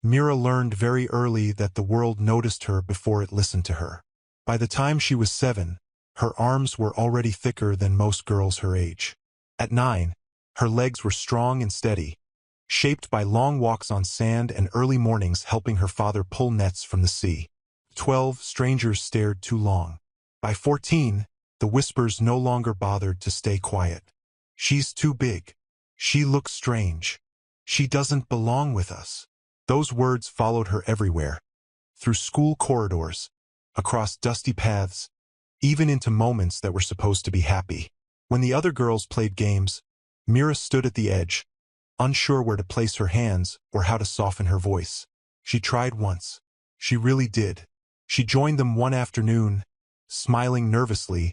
Mira learned very early that the world noticed her before it listened to her. By the time she was 7, her arms were already thicker than most girls her age. At 9, her legs were strong and steady, shaped by long walks on sand and early mornings helping her father pull nets from the sea. 12, strangers stared too long. By 14, the whispers no longer bothered to stay quiet. She's too big. She looks strange. She doesn't belong with us. Those words followed her everywhere, through school corridors, across dusty paths, even into moments that were supposed to be happy. When the other girls played games, Mira stood at the edge, unsure where to place her hands or how to soften her voice. She tried once. She really did. She joined them one afternoon, smiling nervously,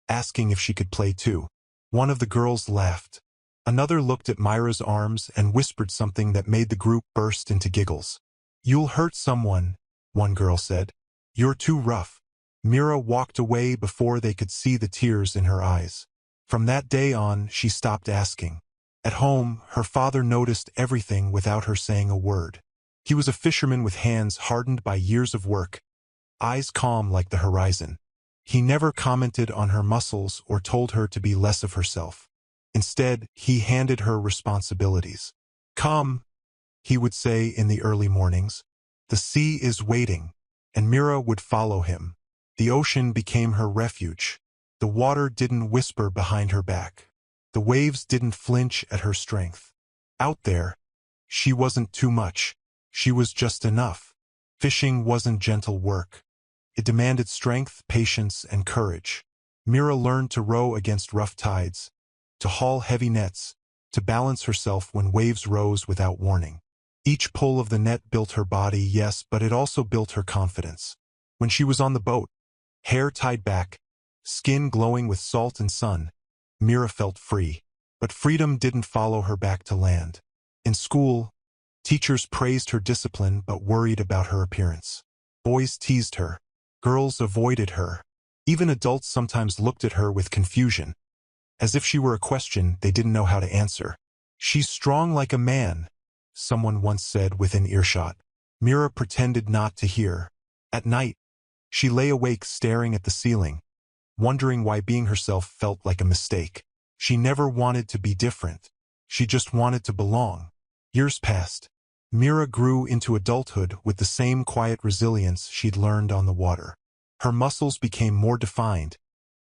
asking if she could play too. One of the girls laughed. Another looked at Myra's arms and whispered something that made the group burst into giggles. "You'll hurt someone," one girl said. "You're too rough." Mira walked away before they could see the tears in her eyes. From that day on, she stopped asking. At home, her father noticed everything without her saying a word. He was a fisherman with hands hardened by years of work, eyes calm like the horizon. He never commented on her muscles or told her to be less of herself. Instead, he handed her responsibilities. "Come," he would say in the early mornings. "The sea is waiting," and Mira would follow him. The ocean became her refuge. The water didn't whisper behind her back. The waves didn't flinch at her strength. Out there, she wasn't too much. She was just enough. Fishing wasn't gentle work. It demanded strength, patience, and courage. Mira learned to row against rough tides, to haul heavy nets, to balance herself when waves rose without warning. Each pull of the net built her body, yes, but it also built her confidence. When she was on the boat, hair tied back, skin glowing with salt and sun, Mira felt free. But freedom didn't follow her back to land. In school, teachers praised her discipline but worried about her appearance. Boys teased her. Girls avoided her. Even adults sometimes looked at her with confusion, as if she were a question they didn't know how to answer. "She's strong like a man," someone once said within earshot. Mira pretended not to hear. At night, she lay awake staring at the ceiling, wondering why being herself felt like a mistake. She never wanted to be different. She just wanted to belong. Years passed. Mira grew into adulthood with the same quiet resilience she'd learned on the water. Her muscles became more defined,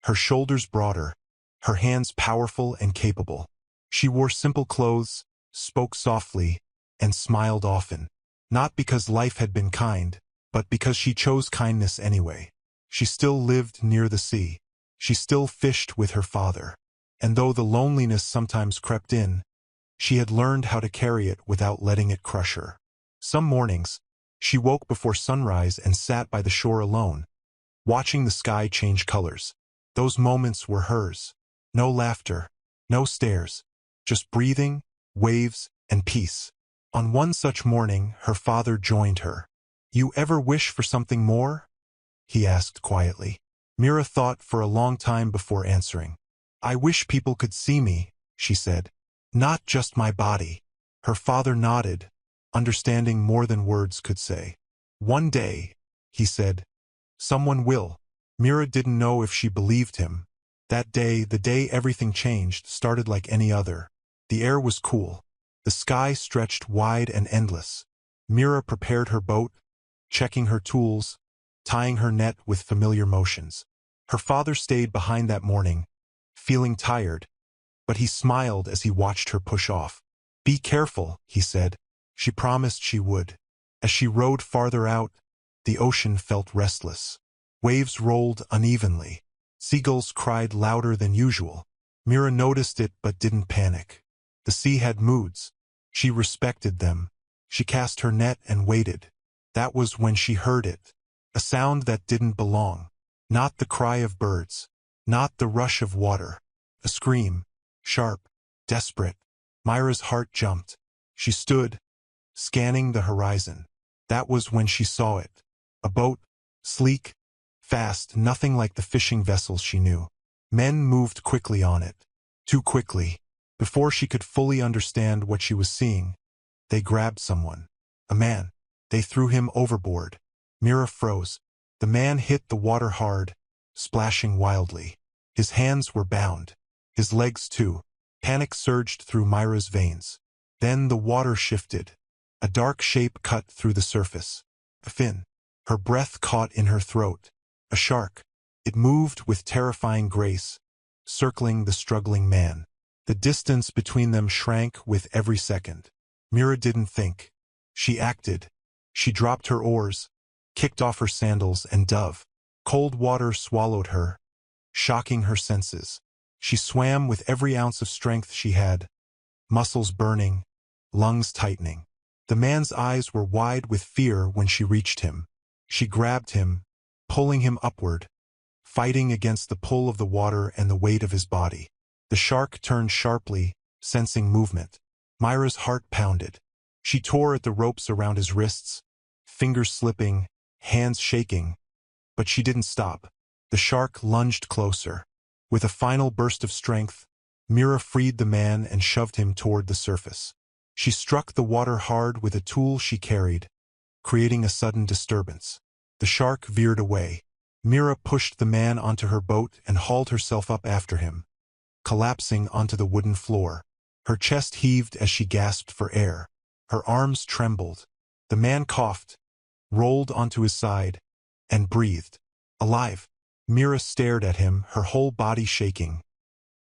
her shoulders broader, her hands powerful and capable. She wore simple clothes, spoke softly, and smiled often. Not because life had been kind, but because she chose kindness anyway. She still lived near the sea. She still fished with her father. And though the loneliness sometimes crept in, she had learned how to carry it without letting it crush her. Some mornings, she woke before sunrise and sat by the shore alone, watching the sky change colors. Those moments were hers. No laughter, no stares, just breathing, waves, and peace. On one such morning, her father joined her. "You ever wish for something more?" he asked quietly. Mira thought for a long time before answering. "I wish people could see me," she said. "Not just my body." Her father nodded, understanding more than words could say. "One day," he said, "someone will." Mira didn't know if she believed him. That day, the day everything changed, started like any other. The air was cool. The sky stretched wide and endless. Mira prepared her boat, checking her tools, tying her net with familiar motions. Her father stayed behind that morning, feeling tired, but he smiled as he watched her push off. "Be careful," he said. She promised she would. As she rowed farther out, the ocean felt restless. Waves rolled unevenly. Seagulls cried louder than usual. Mira noticed it but didn't panic. The sea had moods. She respected them. She cast her net and waited. That was when she heard it. A sound that didn't belong. Not the cry of birds. Not the rush of water. A scream. Sharp. Desperate. Myra's heart jumped. She stood, scanning the horizon. That was when she saw it. A boat. Sleek. Fast. Nothing like the fishing vessels she knew. Men moved quickly on it. Too quickly. Before she could fully understand what she was seeing, they grabbed someone. A man. They threw him overboard. Mira froze. The man hit the water hard, splashing wildly. His hands were bound. His legs too. Panic surged through Myra's veins. Then the water shifted. A dark shape cut through the surface. A fin. Her breath caught in her throat. A shark. It moved with terrifying grace, circling the struggling man. The distance between them shrank with every second. Mira didn't think. She acted. She dropped her oars, kicked off her sandals and dove. Cold water swallowed her, shocking her senses. She swam with every ounce of strength she had, muscles burning, lungs tightening. The man's eyes were wide with fear when she reached him. She grabbed him, pulling him upward, fighting against the pull of the water and the weight of his body. The shark turned sharply, sensing movement. Myra's heart pounded. She tore at the ropes around his wrists, fingers slipping, hands shaking. But she didn't stop. The shark lunged closer. With a final burst of strength, Mira freed the man and shoved him toward the surface. She struck the water hard with a tool she carried, creating a sudden disturbance. The shark veered away. Mira pushed the man onto her boat and hauled herself up after him, collapsing onto the wooden floor. Her chest heaved as she gasped for air. Her arms trembled. The man coughed, rolled onto his side, and breathed. Alive. Mira stared at him, her whole body shaking.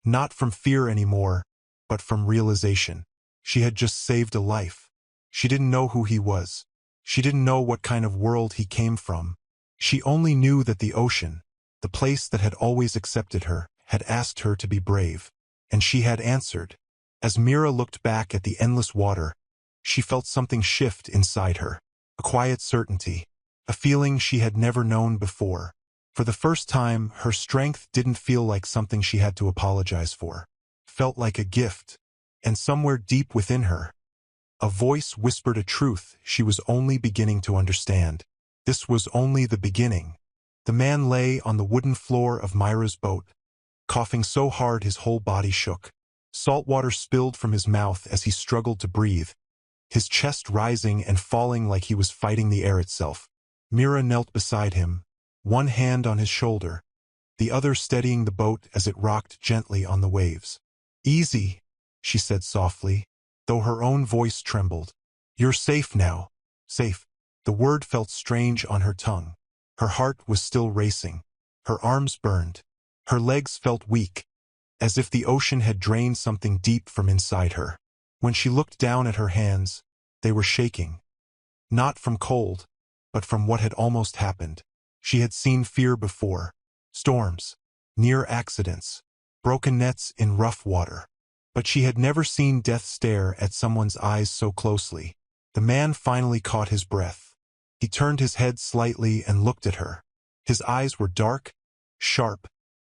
Not from fear anymore, but from realization. She had just saved a life. She didn't know who he was. She didn't know what kind of world he came from. She only knew that the ocean, the place that had always accepted her, had asked her to be brave. And she had answered. As Mira looked back at the endless water, she felt something shift inside her. A quiet certainty. A feeling she had never known before. For the first time, her strength didn't feel like something she had to apologize for. Felt like a gift. And somewhere deep within her, a voice whispered a truth she was only beginning to understand. This was only the beginning. The man lay on the wooden floor of Myra's boat, coughing so hard his whole body shook. Salt water spilled from his mouth as he struggled to breathe, his chest rising and falling like he was fighting the air itself. Mira knelt beside him, one hand on his shoulder, the other steadying the boat as it rocked gently on the waves. "Easy," she said softly, though her own voice trembled. "You're safe now." Safe. The word felt strange on her tongue. Her heart was still racing. Her arms burned. Her legs felt weak, as if the ocean had drained something deep from inside her. When she looked down at her hands, they were shaking. Not from cold, but from what had almost happened. She had seen fear before. Storms, near accidents, broken nets in rough water. But she had never seen death stare at someone's eyes so closely. The man finally caught his breath. He turned his head slightly and looked at her. His eyes were dark, sharp,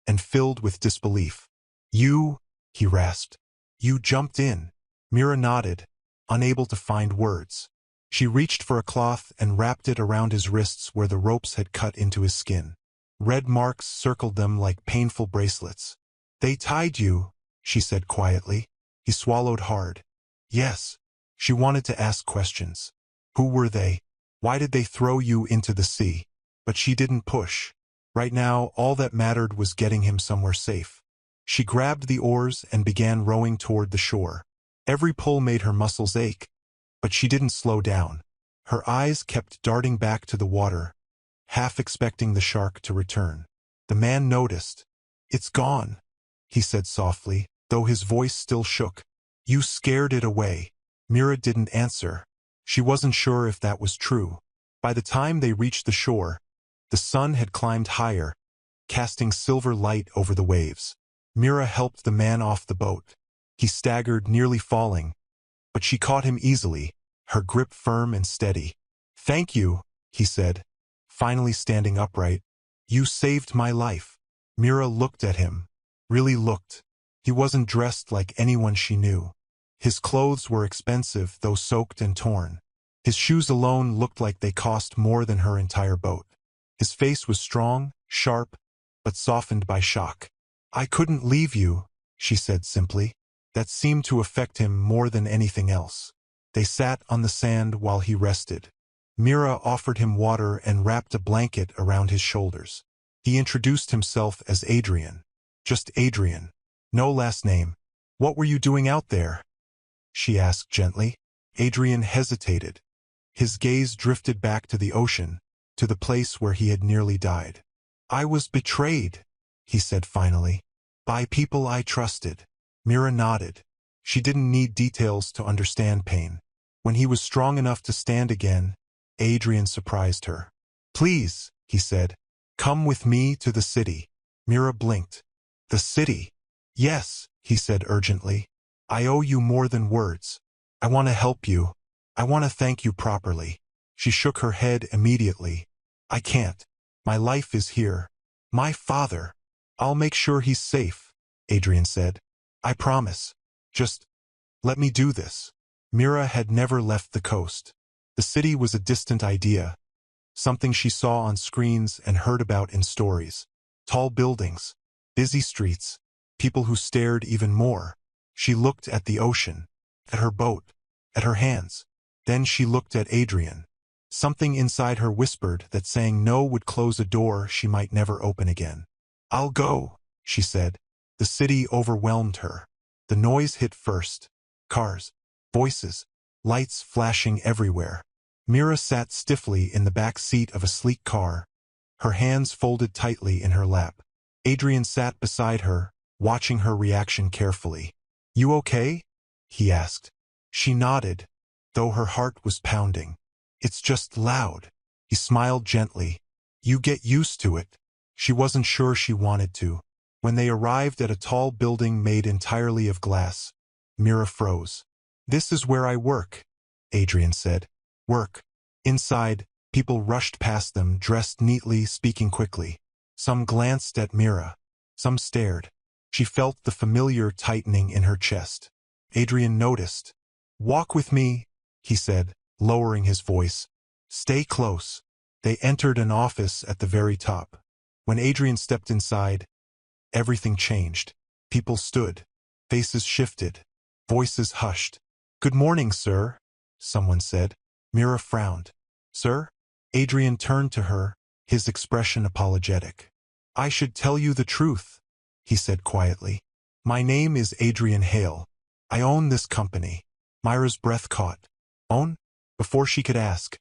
and filled with disbelief. "You," he rasped. "You jumped in." Mira nodded, unable to find words. She reached for a cloth and wrapped it around his wrists where the ropes had cut into his skin. Red marks circled them like painful bracelets. "They tied you," she said quietly. He swallowed hard. Yes. She wanted to ask questions. Who were they? Why did they throw you into the sea? But she didn't push. Right now, all that mattered was getting him somewhere safe. She grabbed the oars and began rowing toward the shore. Every pull made her muscles ache, but she didn't slow down. Her eyes kept darting back to the water, half expecting the shark to return. The man noticed. "It's gone," he said softly, though his voice still shook. "You scared it away." Mira didn't answer. She wasn't sure if that was true. By the time they reached the shore, the sun had climbed higher, casting silver light over the waves. Mira helped the man off the boat. He staggered, nearly falling, but she caught him easily, her grip firm and steady. "Thank you," he said, finally standing upright. "You saved my life." Mira looked at him, really looked. He wasn't dressed like anyone she knew. His clothes were expensive, though soaked and torn. His shoes alone looked like they cost more than her entire boat. His face was strong, sharp, but softened by shock. "I couldn't leave you," she said simply. That seemed to affect him more than anything else. They sat on the sand while he rested. Mira offered him water and wrapped a blanket around his shoulders. He introduced himself as Adrian. Just Adrian. No last name. "What were you doing out there?" she asked gently. Adrian hesitated. His gaze drifted back to the ocean, to the place where he had nearly died. "I was betrayed," he said finally, "by people I trusted." Mira nodded. She didn't need details to understand pain. When he was strong enough to stand again, Adrian surprised her. "Please," he said, "come with me to the city." Mira blinked. "The city?" "Yes," he said urgently. "I owe you more than words. I want to help you. I want to thank you properly." She shook her head immediately. "I can't. My life is here. My father. I'll make sure he's safe," Adrian said. "I promise. Just let me do this." Mira had never left the coast. The city was a distant idea, something she saw on screens and heard about in stories. Tall buildings, busy streets, people who stared even more. She looked at the ocean, at her boat, at her hands. Then she looked at Adrian. Something inside her whispered that saying no would close a door she might never open again. "I'll go," she said. The city overwhelmed her. The noise hit first. Cars, voices, lights flashing everywhere. Mira sat stiffly in the back seat of a sleek car, her hands folded tightly in her lap. Adrian sat beside her, watching her reaction carefully. "You okay?" he asked. She nodded, though her heart was pounding. "It's just loud." He smiled gently. "You get used to it." She wasn't sure she wanted to. When they arrived at a tall building made entirely of glass, Mira froze. "This is where I work," Adrian said. "Work." Inside, people rushed past them, dressed neatly, speaking quickly. Some glanced at Mira. Some stared. She felt the familiar tightening in her chest. Adrian noticed. "Walk with me," he said, lowering his voice. "Stay close." They entered an office at the very top. When Adrian stepped inside, everything changed. People stood. Faces shifted. Voices hushed. "Good morning, sir," someone said. Mira frowned. "Sir?" Adrian turned to her, his expression apologetic. "I should tell you the truth," he said quietly. "My name is Adrian Hale. I own this company." Mira's breath caught. "Own?" Before she could ask,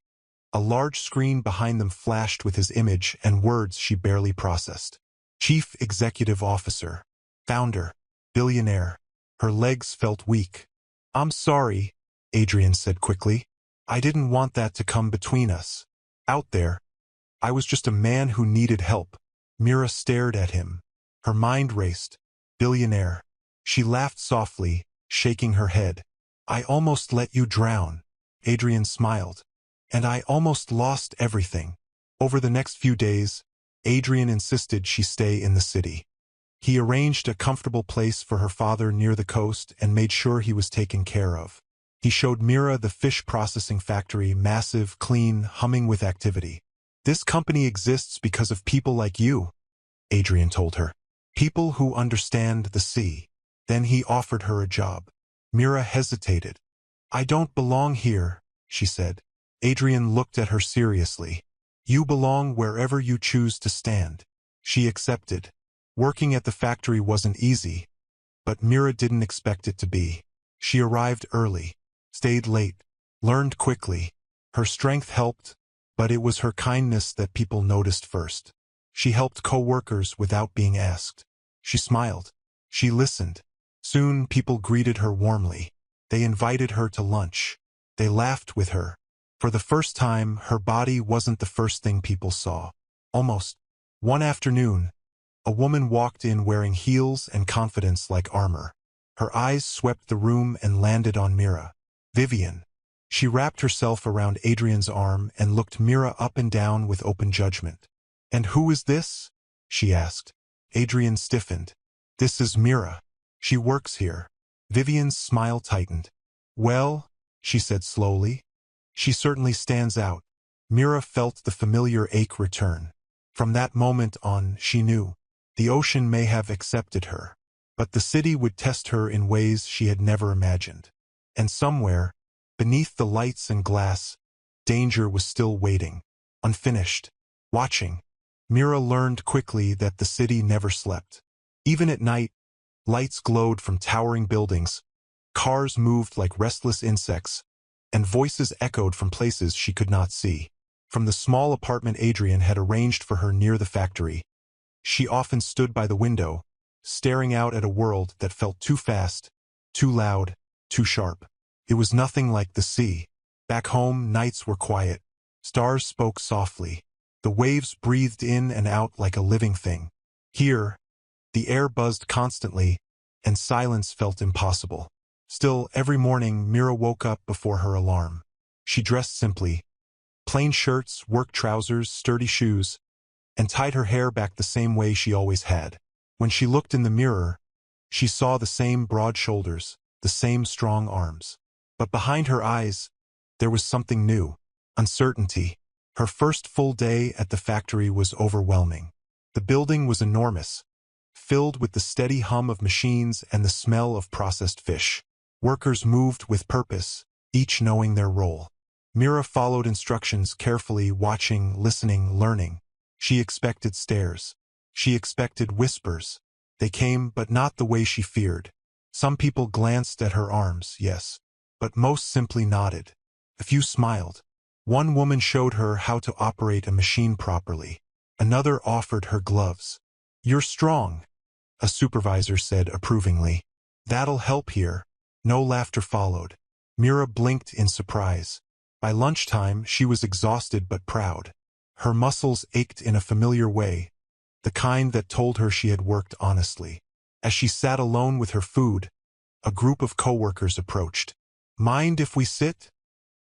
a large screen behind them flashed with his image and words she barely processed. Chief Executive Officer. Founder. Billionaire. Her legs felt weak. "I'm sorry," Adrian said quickly. "I didn't want that to come between us. Out there, I was just a man who needed help." Mira stared at him. Her mind raced. Billionaire. She laughed softly, shaking her head. "I almost let you drown." Adrian smiled. "And I almost lost everything." Over the next few days, Adrian insisted she stay in the city. He arranged a comfortable place for her father near the coast and made sure he was taken care of. He showed Mira the fish processing factory, massive, clean, humming with activity. "This company exists because of people like you," Adrian told her. "People who understand the sea." Then he offered her a job. Mira hesitated. "I don't belong here," she said. Adrian looked at her seriously. "You belong wherever you choose to stand." She accepted. Working at the factory wasn't easy, but Mira didn't expect it to be. She arrived early, stayed late, learned quickly. Her strength helped, but it was her kindness that people noticed first. She helped co-workers without being asked. She smiled. She listened. Soon people greeted her warmly. They invited her to lunch. They laughed with her. For the first time, her body wasn't the first thing people saw. Almost. One afternoon, a woman walked in wearing heels and confidence like armor. Her eyes swept the room and landed on Mira. Vivian. She wrapped herself around Adrian's arm and looked Mira up and down with open judgment. "And who is this?" she asked. Adrian stiffened. "This is Mira. She works here." Vivian's smile tightened. "Well," she said slowly, "she certainly stands out." Mira felt the familiar ache return. From that moment on, she knew. The ocean may have accepted her, but the city would test her in ways she had never imagined. And somewhere, beneath the lights and glass, Danger was still waiting, unfinished, watching. Mira learned quickly that the city never slept. Even at night, lights glowed from towering buildings, cars moved like restless insects, and voices echoed from places she could not see. From the small apartment Adrian had arranged for her near the factory, she often stood by the window, staring out at a world that felt too fast, too loud, too sharp. It was nothing like the sea. Back home, nights were quiet. Stars spoke softly. The waves breathed in and out like a living thing. Here, the air buzzed constantly, and silence felt impossible. Still, every morning, Mira woke up before her alarm. She dressed simply. Plain shirts, work trousers, sturdy shoes, and tied her hair back the same way she always had. When she looked in the mirror, she saw the same broad shoulders, the same strong arms. But behind her eyes, there was something new. Uncertainty. Her first full day at the factory was overwhelming. The building was enormous, filled with the steady hum of machines and the smell of processed fish. Workers moved with purpose, each knowing their role. Mira followed instructions carefully, watching, listening, learning. She expected stares. She expected whispers. They came, but not the way she feared. Some people glanced at her arms, yes, but most simply nodded. A few smiled. One woman showed her how to operate a machine properly. Another offered her gloves. "You're strong," a supervisor said approvingly. "That'll help here." No laughter followed. Mira blinked in surprise. By lunchtime, she was exhausted but proud. Her muscles ached in a familiar way, the kind that told her she had worked honestly. As she sat alone with her food, a group of coworkers approached. "Mind if we sit?"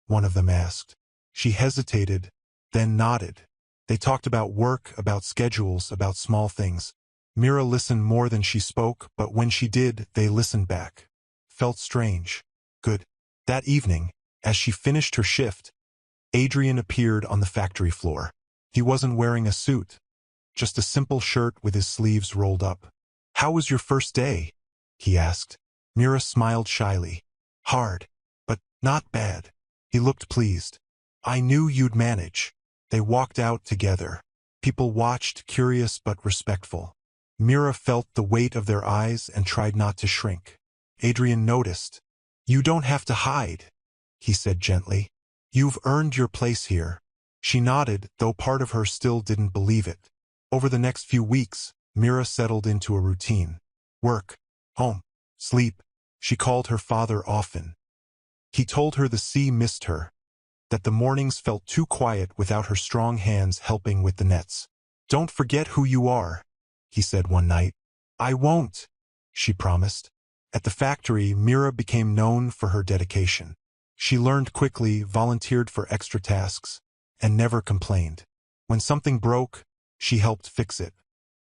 one of them asked. She hesitated, then nodded. They talked about work, about schedules, about small things. Mira listened more than she spoke, but when she did, they listened back. Felt strange. Good. That evening, as she finished her shift, Adrian appeared on the factory floor. He wasn't wearing a suit, just a simple shirt with his sleeves rolled up. "How was your first day?" he asked. Mira smiled shyly. "Hard, but not bad." He looked pleased. "I knew you'd manage." They walked out together. People watched, curious but respectful. Mira felt the weight of their eyes and tried not to shrink. Adrian noticed. "You don't have to hide," he said gently. "You've earned your place here." She nodded, though part of her still didn't believe it. Over the next few weeks, Mira settled into a routine. Work, home, sleep. She called her father often. He told her the sea missed her, that the mornings felt too quiet without her strong hands helping with the nets. "Don't forget who you are," he said one night. "I won't," she promised. At the factory, Mira became known for her dedication. She learned quickly, volunteered for extra tasks, and never complained. When something broke, she helped fix it.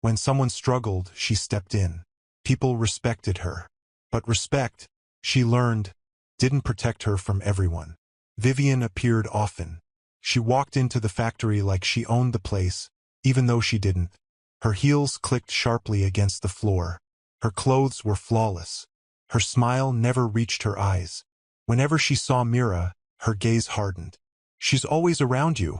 When someone struggled, she stepped in. People respected her. But respect, she learned, didn't protect her from everyone. Vivian appeared often. She walked into the factory like she owned the place, even though she didn't. Her heels clicked sharply against the floor. Her clothes were flawless. Her smile never reached her eyes. Whenever she saw Mira, her gaze hardened. "She's always around you,"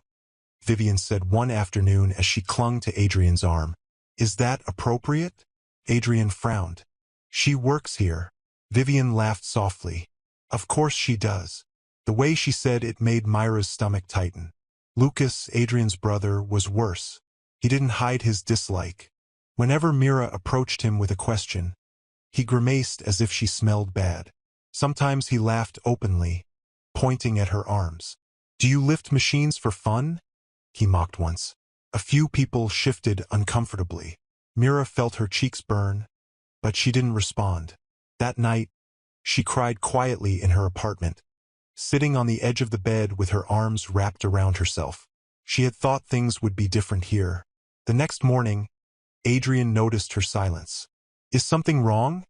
Vivian said one afternoon as she clung to Adrian's arm. "Is that appropriate?" Adrian frowned. "She works here." Vivian laughed softly. "Of course she does." The way she said it made Myra's stomach tighten. Lucas, Adrian's brother, was worse. He didn't hide his dislike. Whenever Mira approached him with a question, he grimaced as if she smelled bad. Sometimes he laughed openly, pointing at her arms. "Do you lift machines for fun?" he mocked once. A few people shifted uncomfortably. Mira felt her cheeks burn, but she didn't respond. That night, she cried quietly in her apartment, sitting on the edge of the bed with her arms wrapped around herself. She had thought things would be different here. The next morning, Adrian noticed her silence. "Is something wrong?"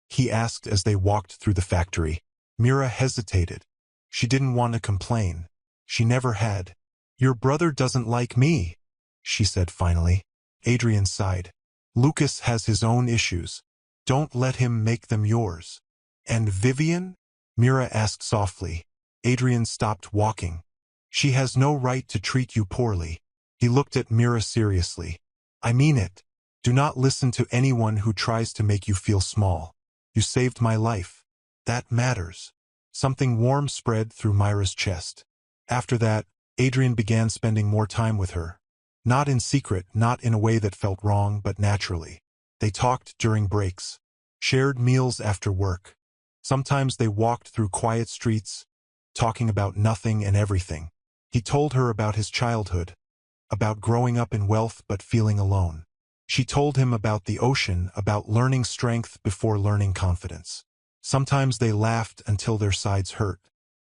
he asked as they walked through the factory. Mira hesitated. She didn't want to complain. She never had. "Your brother doesn't like me," she said finally. Adrian sighed. "Lucas has his own issues. Don't let him make them yours." "And Vivian?" Mira asked softly. Adrian stopped walking. She has no right to treat you poorly. He looked at Mira seriously. I mean it. Do not listen to anyone who tries to make you feel small. You saved my life. That matters. Something warm spread through Myra's chest. After that, Adrian began spending more time with her. Not in secret, not in a way that felt wrong, but naturally. They talked during breaks, shared meals after work. Sometimes they walked through quiet streets, talking about nothing and everything. He told her about his childhood, about growing up in wealth but feeling alone. She told him about the ocean, about learning strength before learning confidence. Sometimes they laughed until their sides hurt.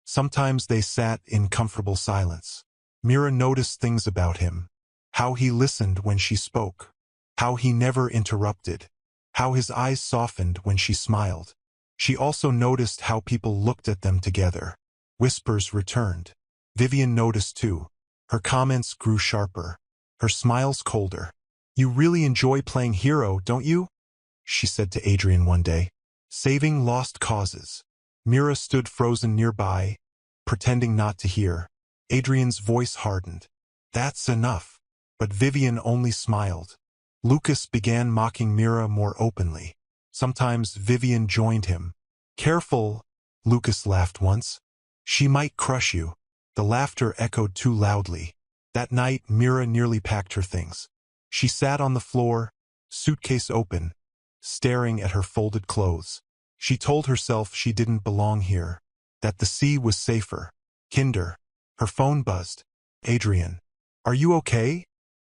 Sometimes they sat in comfortable silence. Mira noticed things about him. How he listened when she spoke. How he never interrupted. How his eyes softened when she smiled. She also noticed how people looked at them together. Whispers returned. Vivian noticed too. Her comments grew sharper. Her smiles colder. You really enjoy playing hero, don't you? She said to Adrian one day. Saving lost causes. Mira stood frozen nearby, pretending not to hear. Adrian's voice hardened. That's enough. But Vivian only smiled. Lucas began mocking Mira more openly. Sometimes Vivian joined him. Careful, Lucas laughed once. She might crush you. The laughter echoed too loudly. That night, Mira nearly packed her things. She sat on the floor, suitcase open, staring at her folded clothes. She told herself she didn't belong here, that the sea was safer. Kinder. Her phone buzzed. Adrian. Are you okay?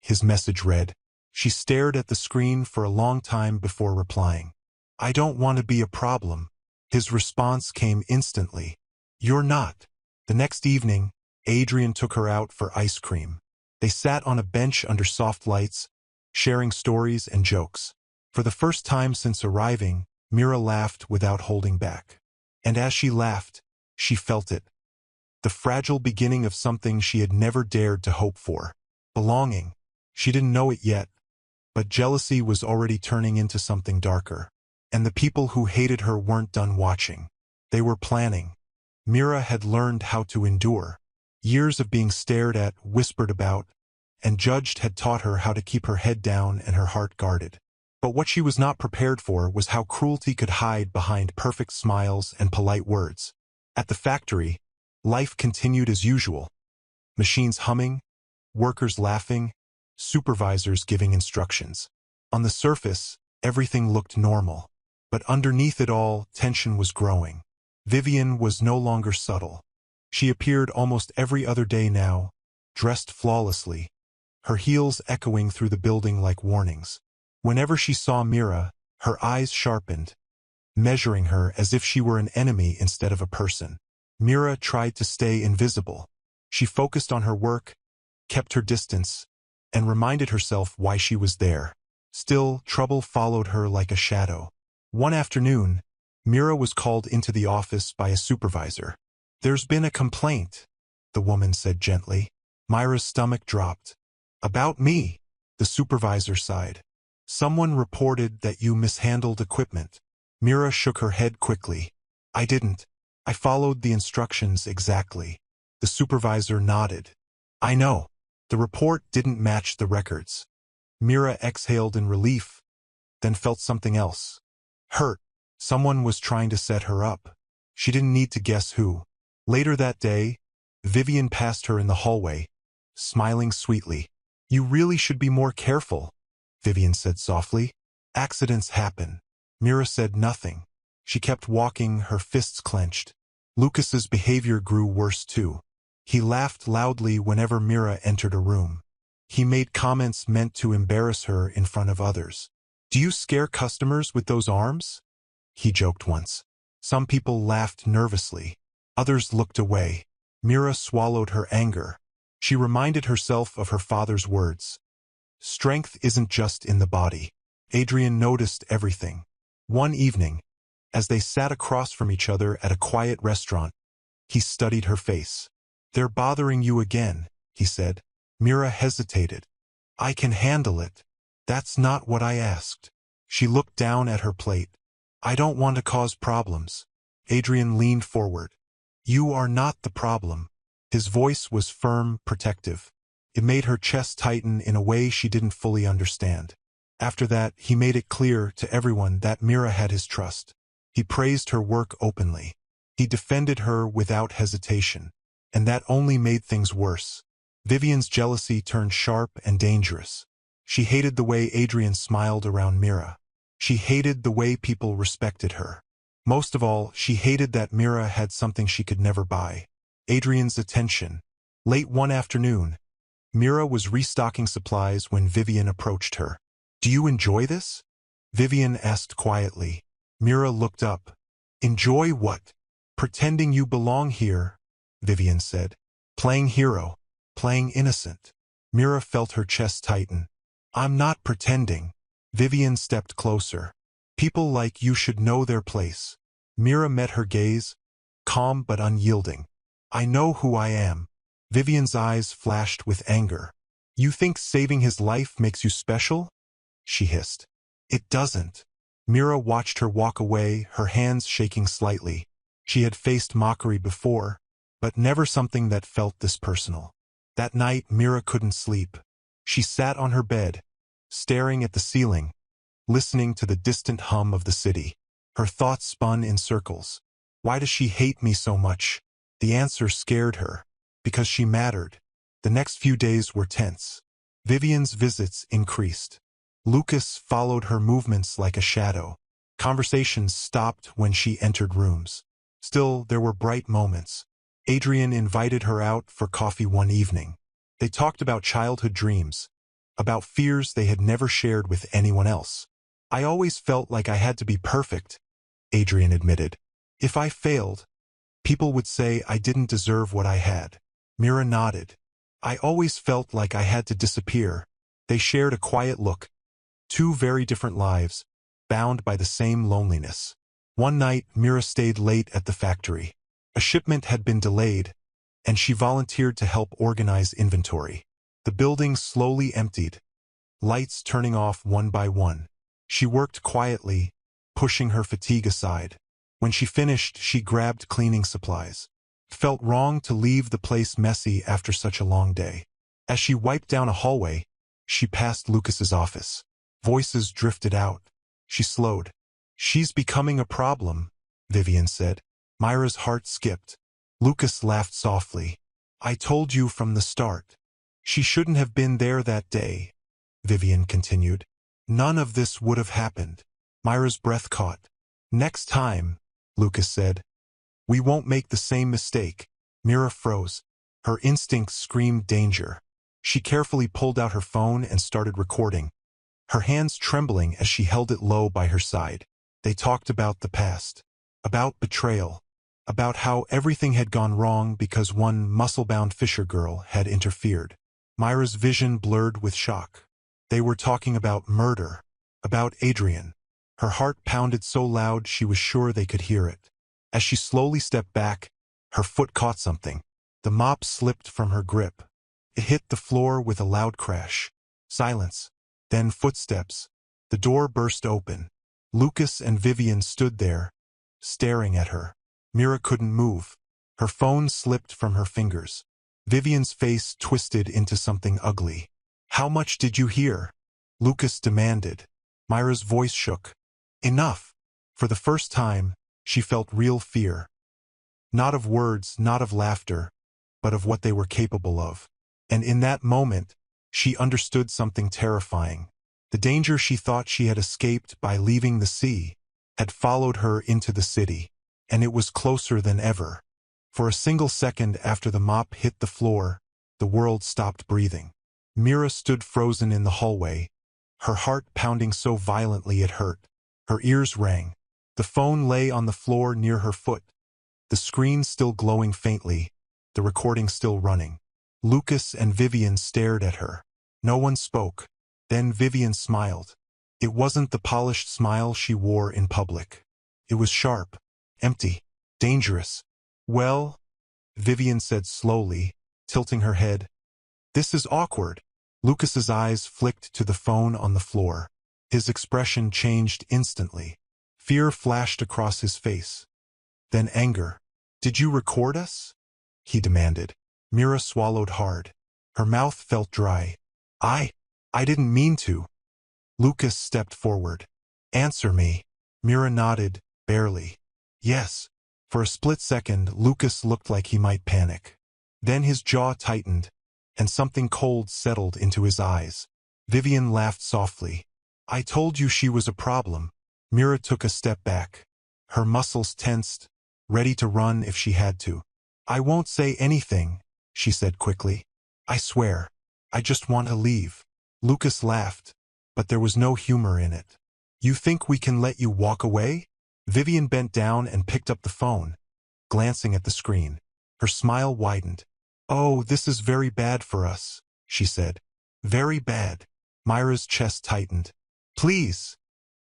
His message read. She stared at the screen for a long time before replying. I don't want to be a problem. His response came instantly. You're not. The next evening, Adrian took her out for ice cream. They sat on a bench under soft lights, sharing stories and jokes. For the first time since arriving, Mira laughed without holding back. And as she laughed, she felt it. The fragile beginning of something she had never dared to hope for. Belonging. She didn't know it yet, but jealousy was already turning into something darker. And the people who hated her weren't done watching. They were planning. Mira had learned how to endure. Years of being stared at, whispered about, and judged had taught her how to keep her head down and her heart guarded. But what she was not prepared for was how cruelty could hide behind perfect smiles and polite words. At the factory, life continued as usual. Machines humming, workers laughing, supervisors giving instructions. On the surface, everything looked normal. But underneath it all, tension was growing. Vivian was no longer subtle. She appeared almost every other day now, dressed flawlessly, her heels echoing through the building like warnings. Whenever she saw Mira, her eyes sharpened, measuring her as if she were an enemy instead of a person. Mira tried to stay invisible. She focused on her work, kept her distance, and reminded herself why she was there. Still, trouble followed her like a shadow. One afternoon, Mira was called into the office by a supervisor. There's been a complaint, the woman said gently. Mira's stomach dropped. About me, the supervisor sighed. Someone reported that you mishandled equipment. Mira shook her head quickly. I didn't. I followed the instructions exactly. The supervisor nodded. I know. The report didn't match the records. Mira exhaled in relief, then felt something else. Hurt. Someone was trying to set her up. She didn't need to guess who. Later that day, Vivian passed her in the hallway, smiling sweetly. You really should be more careful, Vivian said softly. Accidents happen. Mira said nothing. She kept walking, her fists clenched. Lucas's behavior grew worse too. He laughed loudly whenever Mira entered a room. He made comments meant to embarrass her in front of others. Do you scare customers with those arms? He joked once. Some people laughed nervously. Others looked away. Mira swallowed her anger. She reminded herself of her father's words. Strength isn't just in the body. Adrian noticed everything. One evening, as they sat across from each other at a quiet restaurant, he studied her face. They're bothering you again, he said. Mira hesitated. I can handle it. That's not what I asked. She looked down at her plate. I don't want to cause problems. Adrian leaned forward. You are not the problem. His voice was firm, protective. It made her chest tighten in a way she didn't fully understand. After that, he made it clear to everyone that Mira had his trust. He praised her work openly. He defended her without hesitation. And that only made things worse. Vivian's jealousy turned sharp and dangerous. She hated the way Adrian smiled around Mira. She hated the way people respected her. Most of all, she hated that Mira had something she could never buy: Adrian's attention. Late one afternoon, Mira was restocking supplies when Vivian approached her. "Do you enjoy this?" Vivian asked quietly. Mira looked up. "Enjoy what?" "Pretending you belong here," Vivian said. "Playing hero. Playing innocent." Mira felt her chest tighten. "I'm not pretending." Vivian stepped closer. "People like you should know their place." Mira met her gaze, calm but unyielding. "I know who I am." Vivian's eyes flashed with anger. "You think saving his life makes you special?" she hissed. "It doesn't." Mira watched her walk away, her hands shaking slightly. She had faced mockery before, but never something that felt this personal. That night, Mira couldn't sleep. She sat on her bed, staring at the ceiling, listening to the distant hum of the city. Her thoughts spun in circles. Why does she hate me so much? The answer scared her. Because she mattered. The next few days were tense. Vivian's visits increased. Lucas followed her movements like a shadow. Conversations stopped when she entered rooms. Still, there were bright moments. Adrian invited her out for coffee one evening. They talked about childhood dreams, about fears they had never shared with anyone else. "I always felt like I had to be perfect," Adrian admitted. "If I failed, people would say I didn't deserve what I had." Mira nodded. "I always felt like I had to disappear." They shared a quiet look. Two very different lives, bound by the same loneliness. One night, Mira stayed late at the factory. A shipment had been delayed, and she volunteered to help organize inventory. The building slowly emptied, lights turning off one by one. She worked quietly, pushing her fatigue aside. When she finished, she grabbed cleaning supplies. It felt wrong to leave the place messy after such a long day. As she wiped down a hallway, she passed Lucas's office. Voices drifted out. She slowed. "She's becoming a problem," Vivian said. Myra's heart skipped. Lucas laughed softly. "I told you from the start. She shouldn't have been there that day," Vivian continued. "None of this would have happened." Myra's breath caught. "Next time," Lucas said, "we won't make the same mistake." Mira froze. Her instincts screamed danger. She carefully pulled out her phone and started recording, her hands trembling as she held it low by her side. They talked about the past, about betrayal, about how everything had gone wrong because one muscle-bound fisher girl had interfered. Myra's vision blurred with shock. They were talking about murder, about Adrian. Her heart pounded so loud she was sure they could hear it. As she slowly stepped back, her foot caught something. The mop slipped from her grip. It hit the floor with a loud crash. Silence. Then footsteps. The door burst open. Lucas and Vivian stood there, staring at her. Mira couldn't move. Her phone slipped from her fingers. Vivian's face twisted into something ugly. "How much did you hear?" Lucas demanded. Myra's voice shook. "Enough." For the first time, she felt real fear. Not of words, not of laughter, but of what they were capable of. And in that moment, she understood something terrifying. The danger she thought she had escaped by leaving the sea had followed her into the city, and it was closer than ever. For a single second after the mop hit the floor, the world stopped breathing. Mira stood frozen in the hallway, her heart pounding so violently it hurt. Her ears rang. The phone lay on the floor near her foot, the screen still glowing faintly, the recording still running. Lucas and Vivian stared at her. No one spoke. Then Vivian smiled. It wasn't the polished smile she wore in public. It was sharp, empty, dangerous. "Well," Vivian said slowly, tilting her head. "This is awkward." Lucas's eyes flicked to the phone on the floor. His expression changed instantly. Fear flashed across his face. Then anger. "Did you record us?" he demanded. Mira swallowed hard. Her mouth felt dry. I didn't mean to. Lucas stepped forward. Answer me. Mira nodded, barely. Yes. For a split second, Lucas looked like he might panic. Then his jaw tightened, and something cold settled into his eyes. Vivian laughed softly. I told you she was a problem. Mira took a step back. Her muscles tensed, ready to run if she had to. I won't say anything, she said quickly. I swear. I just want to leave. Lucas laughed, but there was no humor in it. You think we can let you walk away? Vivian bent down and picked up the phone, glancing at the screen. Her smile widened. Oh, this is very bad for us, she said. Very bad. Myra's chest tightened. Please,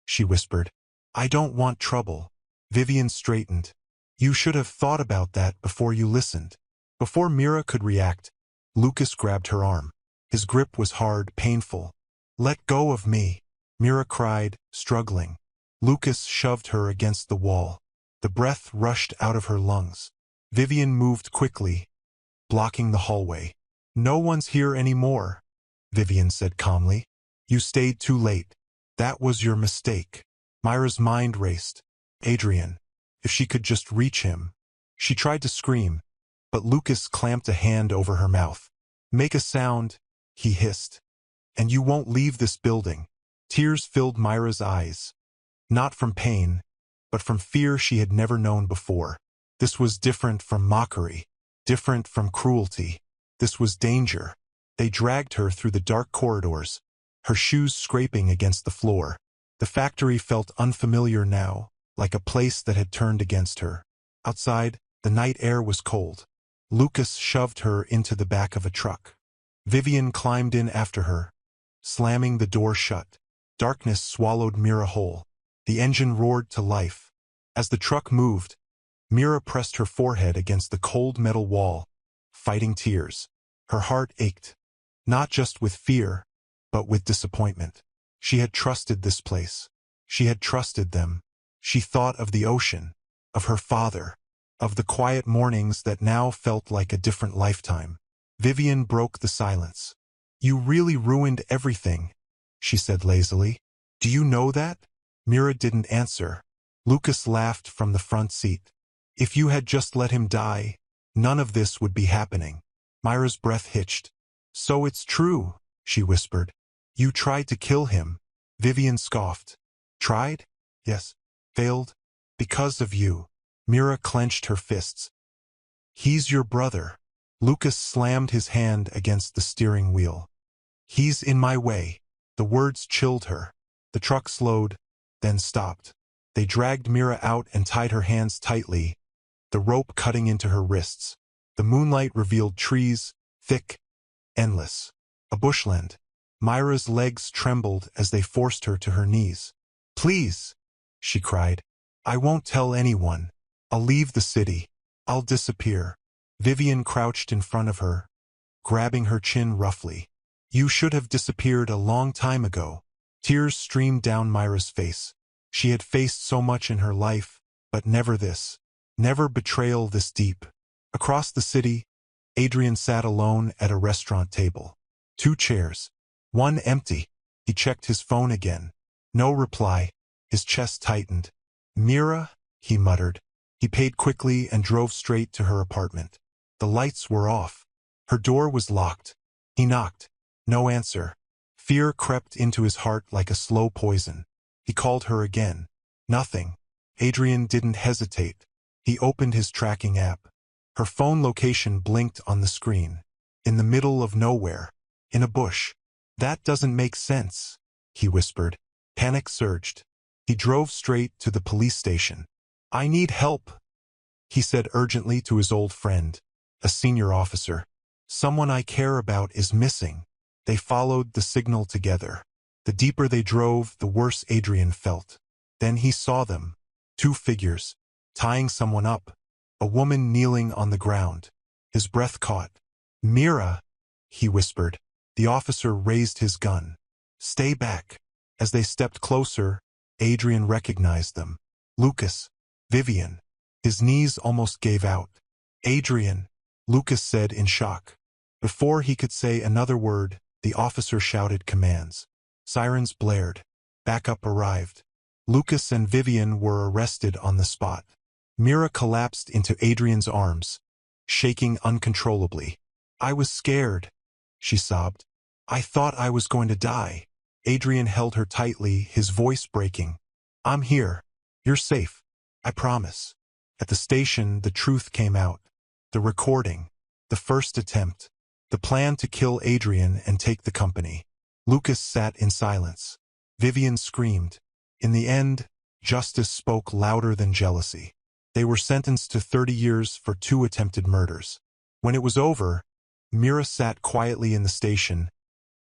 she whispered. I don't want trouble. Vivian straightened. You should have thought about that before you listened. Before Mira could react, Lucas grabbed her arm. His grip was hard, painful. Let go of me, Mira cried, struggling. Lucas shoved her against the wall. The breath rushed out of her lungs. Vivian moved quickly, blocking the hallway. No one's here anymore, Vivian said calmly. You stayed too late. That was your mistake. Myra's mind raced. Adrian. If she could just reach him. She tried to scream, but Lucas clamped a hand over her mouth. Make a sound, he hissed. And you won't leave this building. Tears filled Myra's eyes. Not from pain, but from fear she had never known before. This was different from mockery, different from cruelty. This was danger. They dragged her through the dark corridors, her shoes scraping against the floor. The factory felt unfamiliar now, like a place that had turned against her. Outside, the night air was cold. Lucas shoved her into the back of a truck. Vivian climbed in after her, slamming the door shut. Darkness swallowed Mira whole. The engine roared to life. As the truck moved, Mira pressed her forehead against the cold metal wall, fighting tears. Her heart ached, not just with fear, but with disappointment. She had trusted this place. She had trusted them. She thought of the ocean, of her father, of the quiet mornings that now felt like a different lifetime. Vivian broke the silence. You really ruined everything, she said lazily. Do you know that? Mira didn't answer. Lucas laughed from the front seat. If you had just let him die, none of this would be happening. Myra's breath hitched. So it's true, she whispered. You tried to kill him. Vivian scoffed. Tried? Yes. Failed? Because of you. Mira clenched her fists. He's your brother. Lucas slammed his hand against the steering wheel. He's in my way. The words chilled her. The truck slowed, then stopped. They dragged Mira out and tied her hands tightly, the rope cutting into her wrists. The moonlight revealed trees, thick, endless. A bushland. Myra's legs trembled as they forced her to her knees. Please, she cried. I won't tell anyone. I'll leave the city. I'll disappear. Vivian crouched in front of her, grabbing her chin roughly. You should have disappeared a long time ago. Tears streamed down Myra's face. She had faced so much in her life, but never this. Never betrayal this deep. Across the city, Adrian sat alone at a restaurant table. 2 chairs. One empty. He checked his phone again. No reply. His chest tightened. Mira, he muttered. He paid quickly and drove straight to her apartment. The lights were off. Her door was locked. He knocked. No answer. Fear crept into his heart like a slow poison. He called her again. Nothing. Adrian didn't hesitate. He opened his tracking app. Her phone location blinked on the screen. In the middle of nowhere. In a bush. That doesn't make sense, he whispered. Panic surged. He drove straight to the police station. I need help, he said urgently to his old friend, a senior officer. Someone I care about is missing. They followed the signal together. The deeper they drove, the worse Adrian felt. Then he saw them. 2 figures, tying someone up. A woman kneeling on the ground. His breath caught. Mira, he whispered. The officer raised his gun. Stay back. As they stepped closer, Adrian recognized them. Lucas. Vivian. His knees almost gave out. Adrian, Lucas said in shock. Before he could say another word, the officer shouted commands. Sirens blared. Backup arrived. Lucas and Vivian were arrested on the spot. Mira collapsed into Adrian's arms, shaking uncontrollably. I was scared, she sobbed. I thought I was going to die. Adrian held her tightly, his voice breaking. I'm here. You're safe. I promise. At the station, the truth came out. The recording. The first attempt. The plan to kill Adrian and take the company. Lucas sat in silence. Vivian screamed. In the end, justice spoke louder than jealousy. They were sentenced to 30 years for 2 attempted murders. When it was over, Mira sat quietly in the station,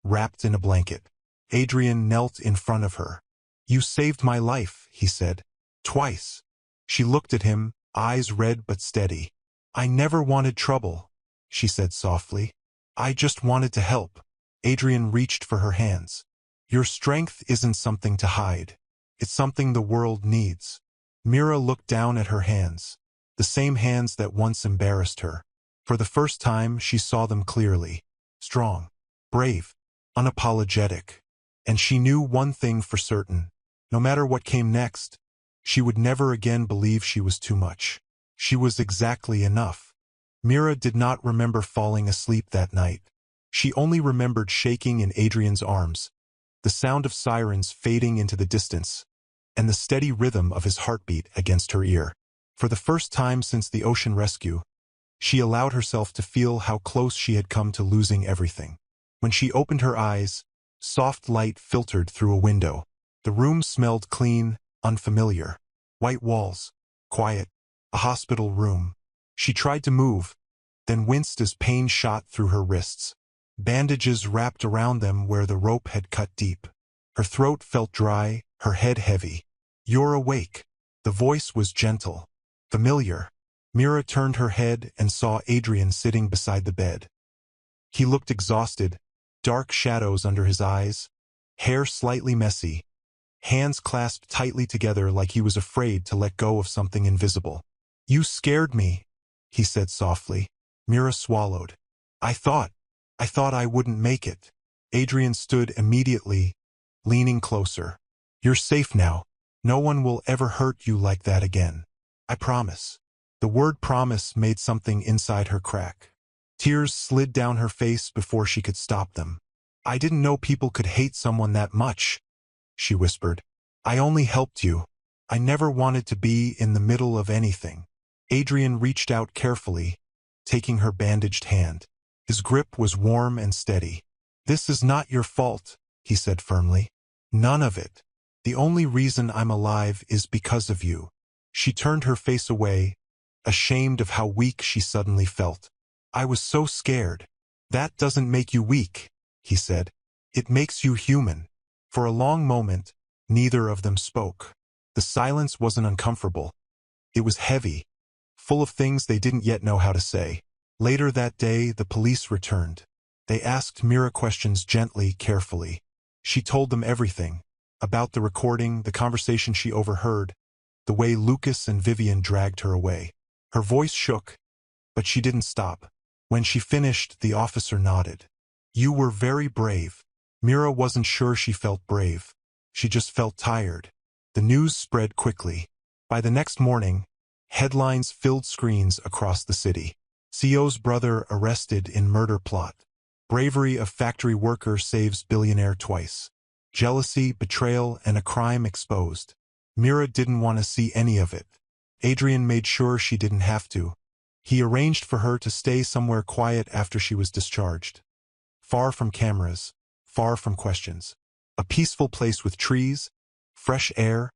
wrapped in a blanket. Adrian knelt in front of her. You saved my life, he said. Twice. She looked at him, eyes red but steady. I never wanted trouble, she said softly. I just wanted to help. Adrian reached for her hands. Your strength isn't something to hide. It's something the world needs. Mira looked down at her hands, the same hands that once embarrassed her. For the first time, she saw them clearly. Strong, brave, unapologetic. And she knew one thing for certain. No matter what came next, she would never again believe she was too much. She was exactly enough. Mira did not remember falling asleep that night. She only remembered shaking in Adrian's arms, the sound of sirens fading into the distance, and the steady rhythm of his heartbeat against her ear. For the first time since the ocean rescue, she allowed herself to feel how close she had come to losing everything. When she opened her eyes, soft light filtered through a window. The room smelled clean, unfamiliar. White walls, quiet, a hospital room. She tried to move, then winced as pain shot through her wrists. Bandages wrapped around them where the rope had cut deep. Her throat felt dry, her head heavy. You're awake. The voice was gentle, familiar. Mira turned her head and saw Adrian sitting beside the bed. He looked exhausted, dark shadows under his eyes, hair slightly messy, hands clasped tightly together like he was afraid to let go of something invisible. You scared me, he said softly. Mira swallowed. I thought I wouldn't make it. Adrian stood immediately, leaning closer. You're safe now. No one will ever hurt you like that again. I promise. The word promise made something inside her crack. Tears slid down her face before she could stop them. I didn't know people could hate someone that much, she whispered. I only helped you. I never wanted to be in the middle of anything. Adrian reached out carefully, taking her bandaged hand. His grip was warm and steady. This is not your fault, he said firmly. None of it. The only reason I'm alive is because of you. She turned her face away, ashamed of how weak she suddenly felt. I was so scared. That doesn't make you weak, he said. It makes you human. For a long moment, neither of them spoke. The silence wasn't uncomfortable. It was heavy, full of things they didn't yet know how to say. Later that day, the police returned. They asked Mira questions gently, carefully. She told them everything. About the recording, the conversation she overheard, the way Lucas and Vivian dragged her away. Her voice shook, but she didn't stop. When she finished, the officer nodded. You were very brave. Mira wasn't sure she felt brave. She just felt tired. The news spread quickly. By the next morning, headlines filled screens across the city. CEO's brother arrested in murder plot. Bravery of factory worker saves billionaire twice. Jealousy, betrayal, and a crime exposed. Mira didn't want to see any of it. Adrian made sure she didn't have to. He arranged for her to stay somewhere quiet after she was discharged. Far from cameras, far from questions. A peaceful place with trees, fresh air,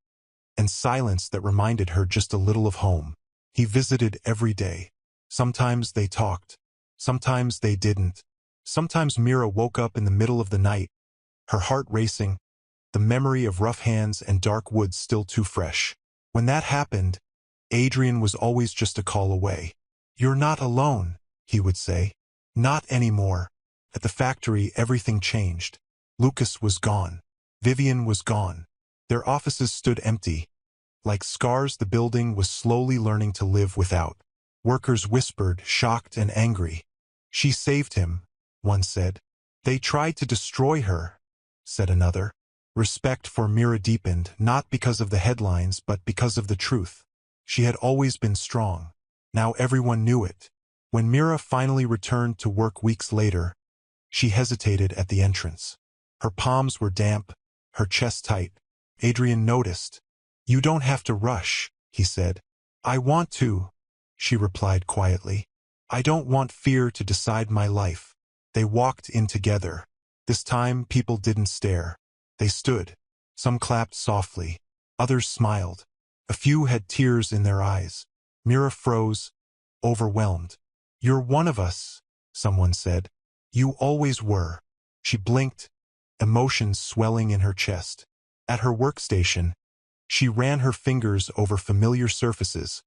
and silence that reminded her just a little of home. He visited every day. Sometimes they talked. Sometimes they didn't. Sometimes Mira woke up in the middle of the night, her heart racing, the memory of rough hands and dark woods still too fresh. When that happened, Adrian was always just a call away. You're not alone, he would say. Not anymore. At the factory, everything changed. Lucas was gone. Vivian was gone. Their offices stood empty. Like scars the building was slowly learning to live without. Workers whispered, shocked and angry. She saved him, one said. They tried to destroy her, said another. Respect for Mira deepened, not because of the headlines but because of the truth. She had always been strong. Now everyone knew it. When Mira finally returned to work weeks later, she hesitated at the entrance. Her palms were damp, her chest tight. Adrian noticed. "You don't have to rush," he said. "I want to," she replied quietly. "I don't want fear to decide my life." They walked in together. This time people didn't stare. They stood. Some clapped softly. Others smiled. A few had tears in their eyes. Mira froze, overwhelmed. "You're one of us," someone said. "You always were." She blinked, emotions swelling in her chest. At her workstation, she ran her fingers over familiar surfaces,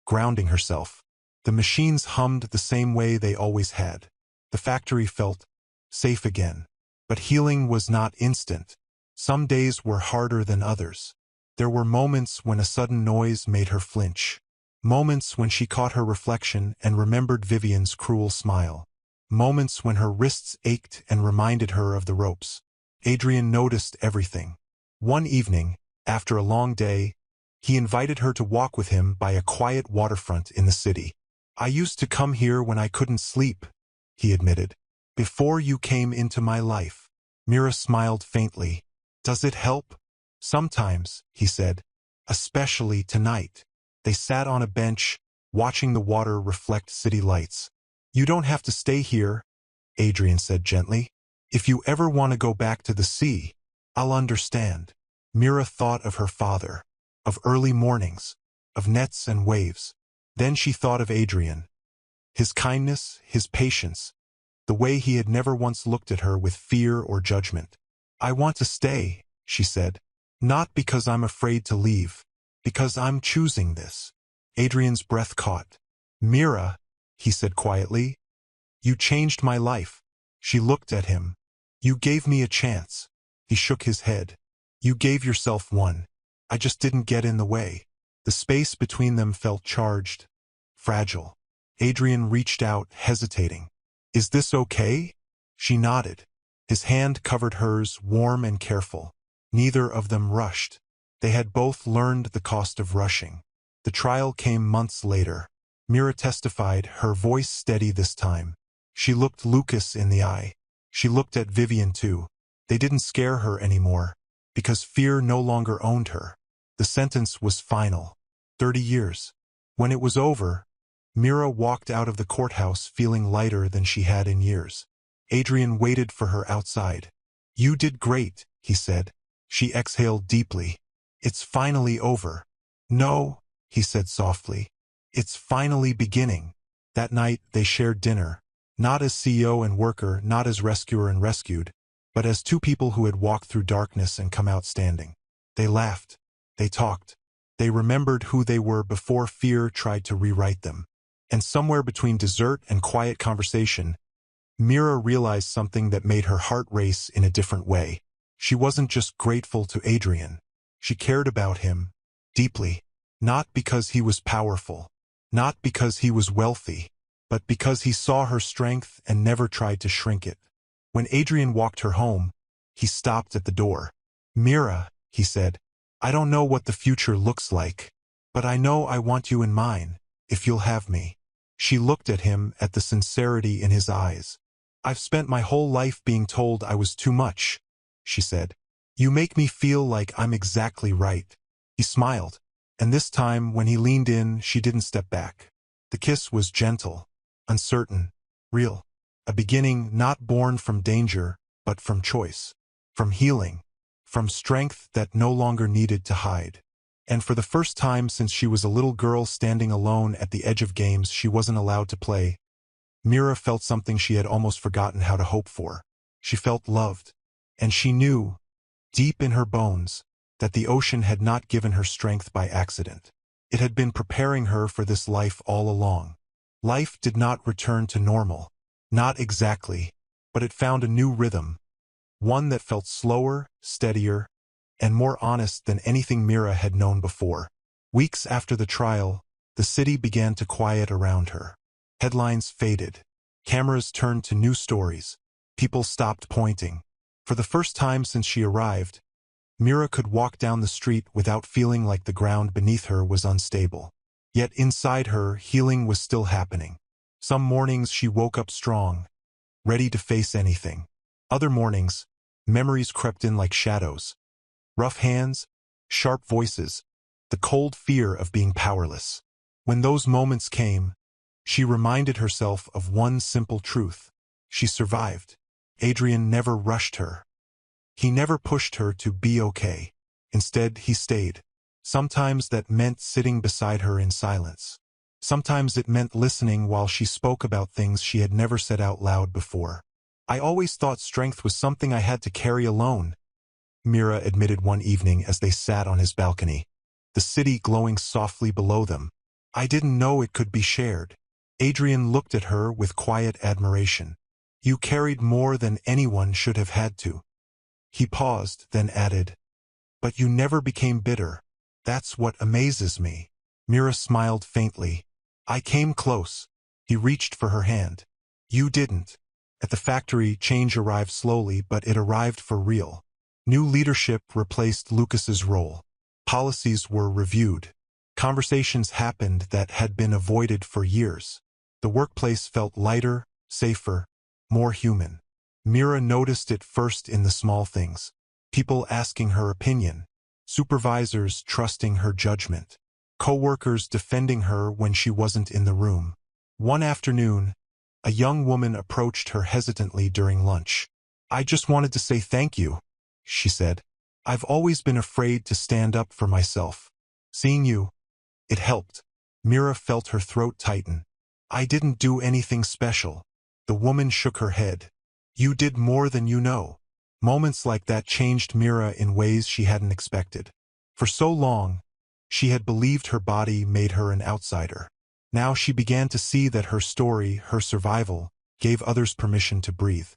grounding herself. The machines hummed the same way they always had. The factory felt safe again. But healing was not instant. Some days were harder than others. There were moments when a sudden noise made her flinch. Moments when she caught her reflection and remembered Vivian's cruel smile. Moments when her wrists ached and reminded her of the ropes. Adrian noticed everything. One evening, after a long day, he invited her to walk with him by a quiet waterfront in the city. "I used to come here when I couldn't sleep," he admitted. "Before you came into my life." Mira smiled faintly. "Does it help?" "Sometimes," he said. "Especially tonight." They sat on a bench, watching the water reflect city lights. "You don't have to stay here," Adrian said gently. "If you ever want to go back to the sea, I'll understand." Mira thought of her father, of early mornings, of nets and waves. Then she thought of Adrian. His kindness, his patience, the way he had never once looked at her with fear or judgment. "I want to stay," she said. "Not because I'm afraid to leave, because I'm choosing this." Adrian's breath caught. "Mira," he said quietly, "you changed my life." She looked at him. "You gave me a chance." He shook his head. "You gave yourself one. I just didn't get in the way." The space between them felt charged, fragile. Adrian reached out, hesitating. "Is this okay?" She nodded. His hand covered hers, warm and careful. Neither of them rushed. They had both learned the cost of rushing. The trial came months later. Mira testified, her voice steady this time. She looked Lucas in the eye. She looked at Vivian too. They didn't scare her anymore, because fear no longer owned her. The sentence was final. 30 years. When it was over, Mira walked out of the courthouse feeling lighter than she had in years. Adrian waited for her outside. "You did great," he said. She exhaled deeply. "It's finally over." "No," he said softly. "It's finally beginning." That night they shared dinner. Not as CEO and worker, not as rescuer and rescued, but as two people who had walked through darkness and come out standing. They laughed. They talked. They remembered who they were before fear tried to rewrite them. And somewhere between dessert and quiet conversation, Mira realized something that made her heart race in a different way. She wasn't just grateful to Adrian. She cared about him, deeply. Not because he was powerful, not because he was wealthy, but because he saw her strength and never tried to shrink it. When Adrian walked her home, he stopped at the door. "Mira," he said, "I don't know what the future looks like, but I know I want you in mine, if you'll have me." She looked at him, at the sincerity in his eyes. "I've spent my whole life being told I was too much," she said. "You make me feel like I'm exactly right." He smiled, and this time when he leaned in, she didn't step back. The kiss was gentle, uncertain, real. A beginning not born from danger, but from choice, from healing, from strength that no longer needed to hide. And for the first time since she was a little girl standing alone at the edge of games she wasn't allowed to play, Mira felt something she had almost forgotten how to hope for. She felt loved. And she knew, deep in her bones, that the ocean had not given her strength by accident. It had been preparing her for this life all along. Life did not return to normal. Not exactly, but it found a new rhythm. One that felt slower, steadier, and more honest than anything Mira had known before. Weeks after the trial, The city began to quiet around her. Headlines faded. Cameras turned to new stories. People stopped pointing. For the first time since she arrived, Mira could walk down the street without feeling like the ground beneath her was unstable. Yet inside her, healing was still happening. Some mornings she woke up strong, ready to face anything. Other mornings, memories crept in like shadows. Rough hands, sharp voices, the cold fear of being powerless. When those moments came, she reminded herself of one simple truth. She survived. Adrian never rushed her. He never pushed her to be okay. Instead, he stayed. Sometimes that meant sitting beside her in silence. Sometimes it meant listening while she spoke about things she had never said out loud before. "I always thought strength was something I had to carry alone," Mira admitted one evening as they sat on his balcony, the city glowing softly below them. "I didn't know it could be shared." Adrian looked at her with quiet admiration. "You carried more than anyone should have had to." He paused, then added, "But you never became bitter. That's what amazes me." Mira smiled faintly. "I came close." He reached for her hand. "You didn't." At the factory, change arrived slowly, but it arrived for real. New leadership replaced Lucas's role. Policies were reviewed. Conversations happened that had been avoided for years. The workplace felt lighter, safer, more human. Mira noticed it first in the small things. People asking her opinion. Supervisors trusting her judgment. Co-workers defending her when she wasn't in the room. One afternoon, a young woman approached her hesitantly during lunch. "I just wanted to say thank you," she said. "I've always been afraid to stand up for myself. Seeing you, it helped." Mira felt her throat tighten. "I didn't do anything special." The woman shook her head. "You did more than you know." Moments like that changed Mira in ways she hadn't expected. For so long, she had believed her body made her an outsider. Now she began to see that her story, her survival, gave others permission to breathe.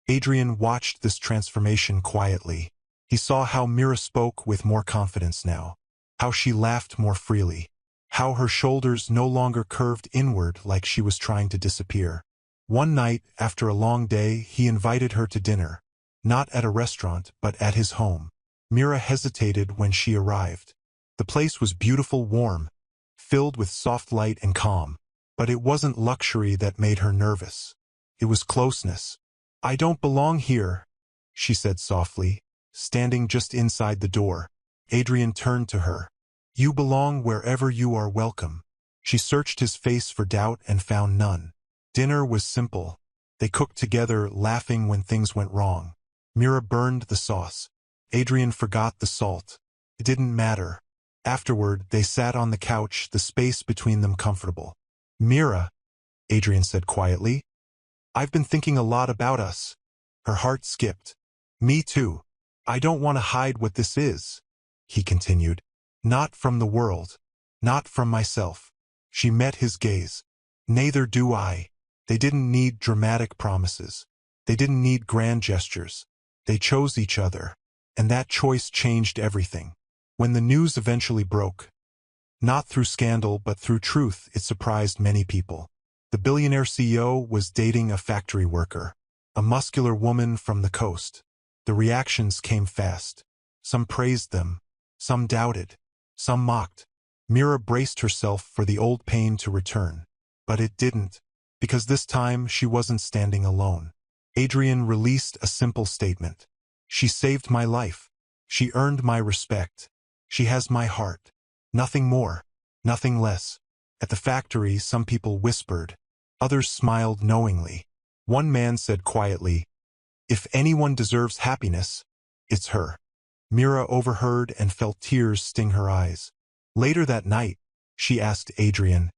Adrian watched this transformation quietly. He saw how Mira spoke with more confidence now, how she laughed more freely, how her shoulders no longer curved inward like she was trying to disappear. One night, after a long day, he invited her to dinner, not at a restaurant, but at his home. Mira hesitated when she arrived. The place was beautiful, warm, filled with soft light and calm. But it wasn't luxury that made her nervous. It was closeness. "I don't belong here," she said softly, standing just inside the door. Adrian turned to her. "You belong wherever you are welcome." She searched his face for doubt and found none. Dinner was simple. They cooked together, laughing when things went wrong. Mira burned the sauce. Adrian forgot the salt. It didn't matter. Afterward, they sat on the couch, the space between them comfortable. "Mira," Adrian said quietly, "I've been thinking a lot about us." Her heart skipped. "Me too. I don't want to hide what this is," he continued. "Not from the world. Not from myself." She met his gaze. "Neither do I." They didn't need dramatic promises. They didn't need grand gestures. They chose each other. And that choice changed everything. When the news eventually broke, not through scandal but through truth, it surprised many people. The billionaire CEO was dating a factory worker, a muscular woman from the coast. The reactions came fast. Some praised them, some doubted, some mocked. Mira braced herself for the old pain to return. But it didn't, because this time she wasn't standing alone. Adrian released a simple statement. "She saved my life. She earned my respect. She has my heart. Nothing more, nothing less." At the factory, some people whispered. Others smiled knowingly. One man said quietly, "If anyone deserves happiness, it's her." Mira overheard and felt tears sting her eyes. Later that night, she asked Adrian,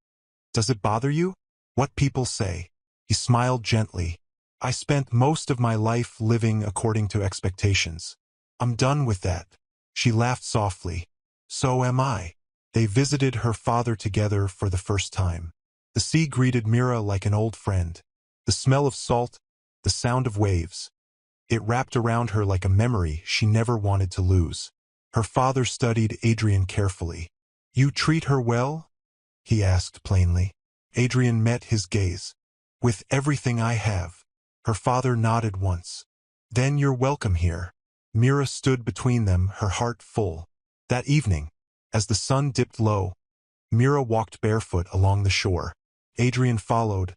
"Does it bother you what people say?" He smiled gently. "I spent most of my life living according to expectations. I'm done with that." She laughed softly. "So am I." They visited her father together for the first time. The sea greeted Mira like an old friend. The smell of salt, the sound of waves. It wrapped around her like a memory she never wanted to lose. Her father studied Adrian carefully. "You treat her well?" he asked plainly. Adrian met his gaze. With everything I have. Her father nodded once. Then you're welcome here. Mira stood between them, her heart full. That evening, as the sun dipped low, Mira walked barefoot along the shore. Adrian followed,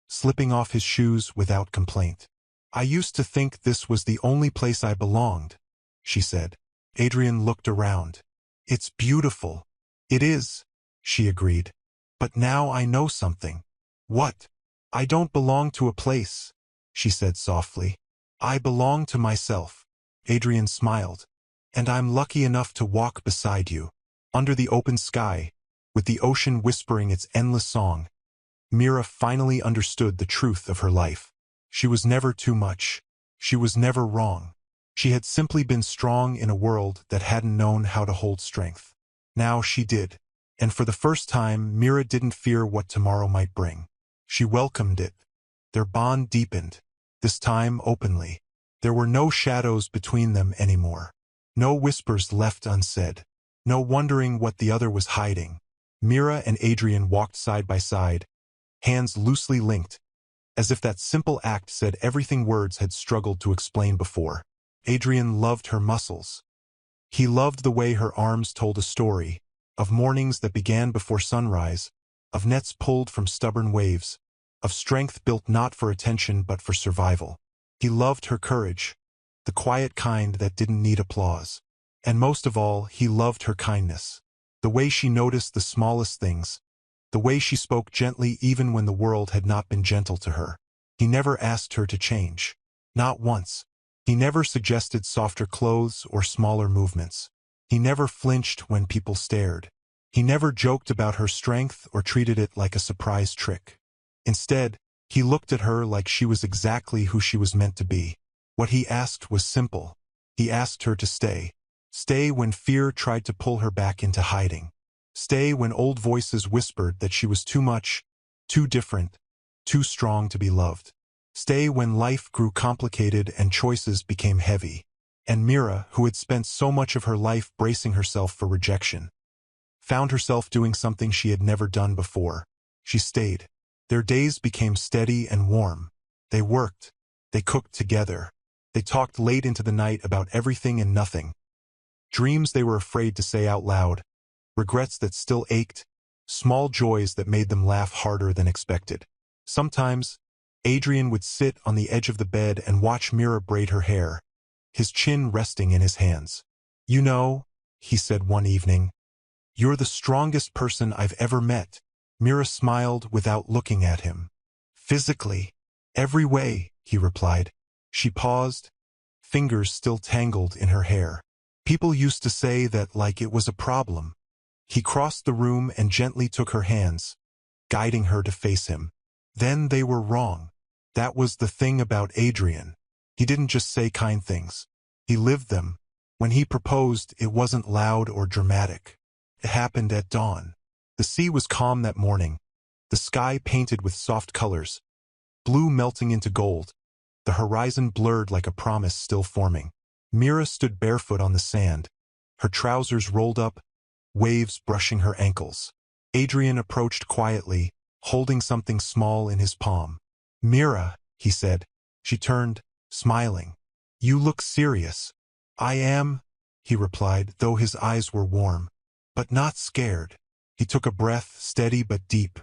slipping off his shoes without complaint. I used to think this was the only place I belonged, she said. Adrian looked around. It's beautiful. It is, she agreed. But now I know something. What? I don't belong to a place, she said softly. I belong to myself. Adrian smiled. And I'm lucky enough to walk beside you. Under the open sky, with the ocean whispering its endless song, Mira finally understood the truth of her life. She was never too much. She was never wrong. She had simply been strong in a world that hadn't known how to hold strength. Now she did. And for the first time, Mira didn't fear what tomorrow might bring. She welcomed it. Their bond deepened, this time openly. There were no shadows between them anymore. No whispers left unsaid. No wondering what the other was hiding. Mira and Adrian walked side by side, hands loosely linked, as if that simple act said everything words had struggled to explain before. Adrian loved her muscles. He loved the way her arms told a story, of mornings that began before sunrise, of nets pulled from stubborn waves, of strength built not for attention but for survival. He loved her courage, the quiet kind that didn't need applause. And most of all, he loved her kindness. The way she noticed the smallest things, the way she spoke gently even when the world had not been gentle to her. He never asked her to change. Not once. He never suggested softer clothes or smaller movements. He never flinched when people stared. He never joked about her strength or treated it like a surprise trick. Instead, he looked at her like she was exactly who she was meant to be. What he asked was simple. He asked her to stay. Stay when fear tried to pull her back into hiding. Stay when old voices whispered that she was too much, too different, too strong to be loved. Stay when life grew complicated and choices became heavy. And Mira, who had spent so much of her life bracing herself for rejection, found herself doing something she had never done before. She stayed. Their days became steady and warm. They worked. They cooked together. They talked late into the night about everything and nothing. Dreams they were afraid to say out loud. Regrets that still ached. Small joys that made them laugh harder than expected. Sometimes, Adrian would sit on the edge of the bed and watch Mira braid her hair, his chin resting in his hands. You know, he said one evening, you're the strongest person I've ever met. Mira smiled without looking at him. Physically. Every way, he replied. She paused, fingers still tangled in her hair. People used to say that like it was a problem. He crossed the room and gently took her hands, guiding her to face him. Then they were wrong. That was the thing about Adrian. He didn't just say kind things. He lived them. When he proposed, it wasn't loud or dramatic. It happened at dawn. The sea was calm that morning, the sky painted with soft colors, blue melting into gold, the horizon blurred like a promise still forming. Mira stood barefoot on the sand, her trousers rolled up, waves brushing her ankles. Adrian approached quietly, holding something small in his palm. Mira, he said. She turned, smiling. You look serious. I am, he replied, though his eyes were warm. But not scared. He took a breath, steady but deep.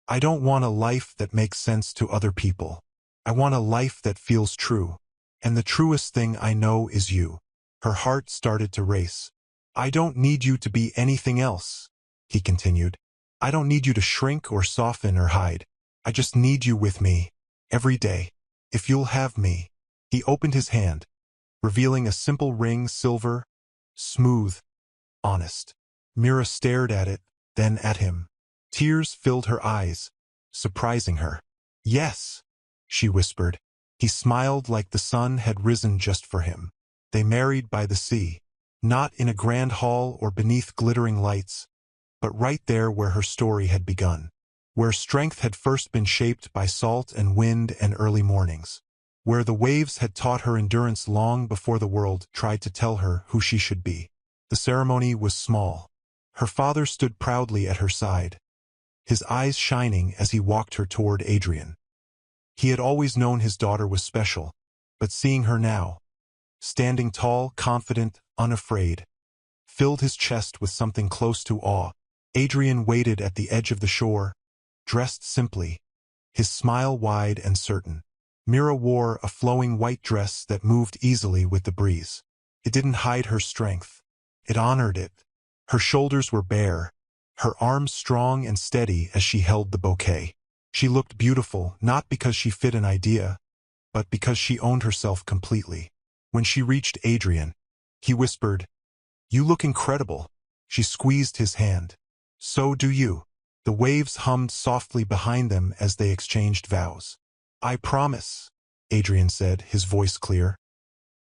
I don't want a life that makes sense to other people. I want a life that feels true. And the truest thing I know is you. Her heart started to race. I don't need you to be anything else, he continued. I don't need you to shrink or soften or hide. I just need you with me, every day. If you'll have me. He opened his hand, revealing a simple ring, silver, smooth, honest. Mira stared at it, then at him. Tears filled her eyes, surprising her. Yes, she whispered. He smiled like the sun had risen just for him. They married by the sea, not in a grand hall or beneath glittering lights, but right there where her story had begun, where strength had first been shaped by salt and wind and early mornings, where the waves had taught her endurance long before the world tried to tell her who she should be. The ceremony was small. Her father stood proudly at her side, his eyes shining as he walked her toward Adrian. He had always known his daughter was special, but seeing her now, standing tall, confident, unafraid, filled his chest with something close to awe. Adrian waited at the edge of the shore, dressed simply, his smile wide and certain. Mira wore a flowing white dress that moved easily with the breeze. It didn't hide her strength. It honored it. Her shoulders were bare, her arms strong and steady as she held the bouquet. She looked beautiful, not because she fit an idea, but because she owned herself completely. When she reached Adrian, he whispered, "You look incredible." She squeezed his hand. "So do you." The waves hummed softly behind them as they exchanged vows. "I promise," Adrian said, his voice clear,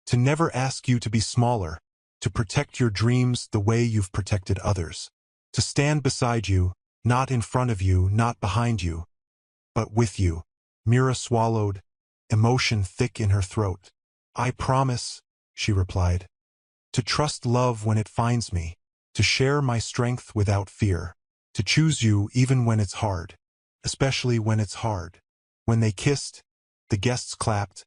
"to never ask you to be smaller, to protect your dreams the way you've protected others, to stand beside you, not in front of you, not behind you, but with you." Mira swallowed, emotion thick in her throat. "I promise," she replied, "to trust love when it finds me, to share my strength without fear, to choose you even when it's hard, especially when it's hard." When they kissed, the guests clapped,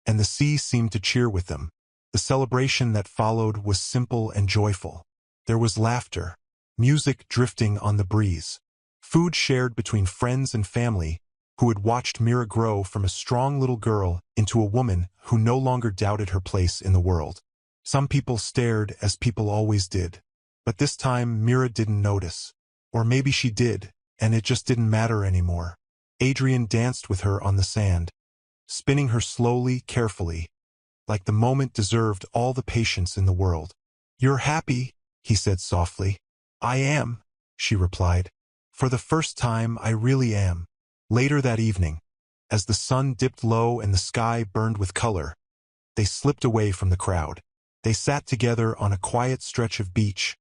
and the sea seemed to cheer with them. The celebration that followed was simple and joyful. There was laughter, music drifting on the breeze, food shared between friends and family who had watched Mira grow from a strong little girl into a woman who no longer doubted her place in the world. Some people stared, as people always did, but this time Mira didn't notice. Or maybe she did, and it just didn't matter anymore. Adrian danced with her on the sand, spinning her slowly, carefully, like the moment deserved all the patience in the world. "You're happy," he said softly. "I am," she replied. "For the first time, I really am." Later that evening, as the sun dipped low and the sky burned with color, they slipped away from the crowd. They sat together on a quiet stretch of beach,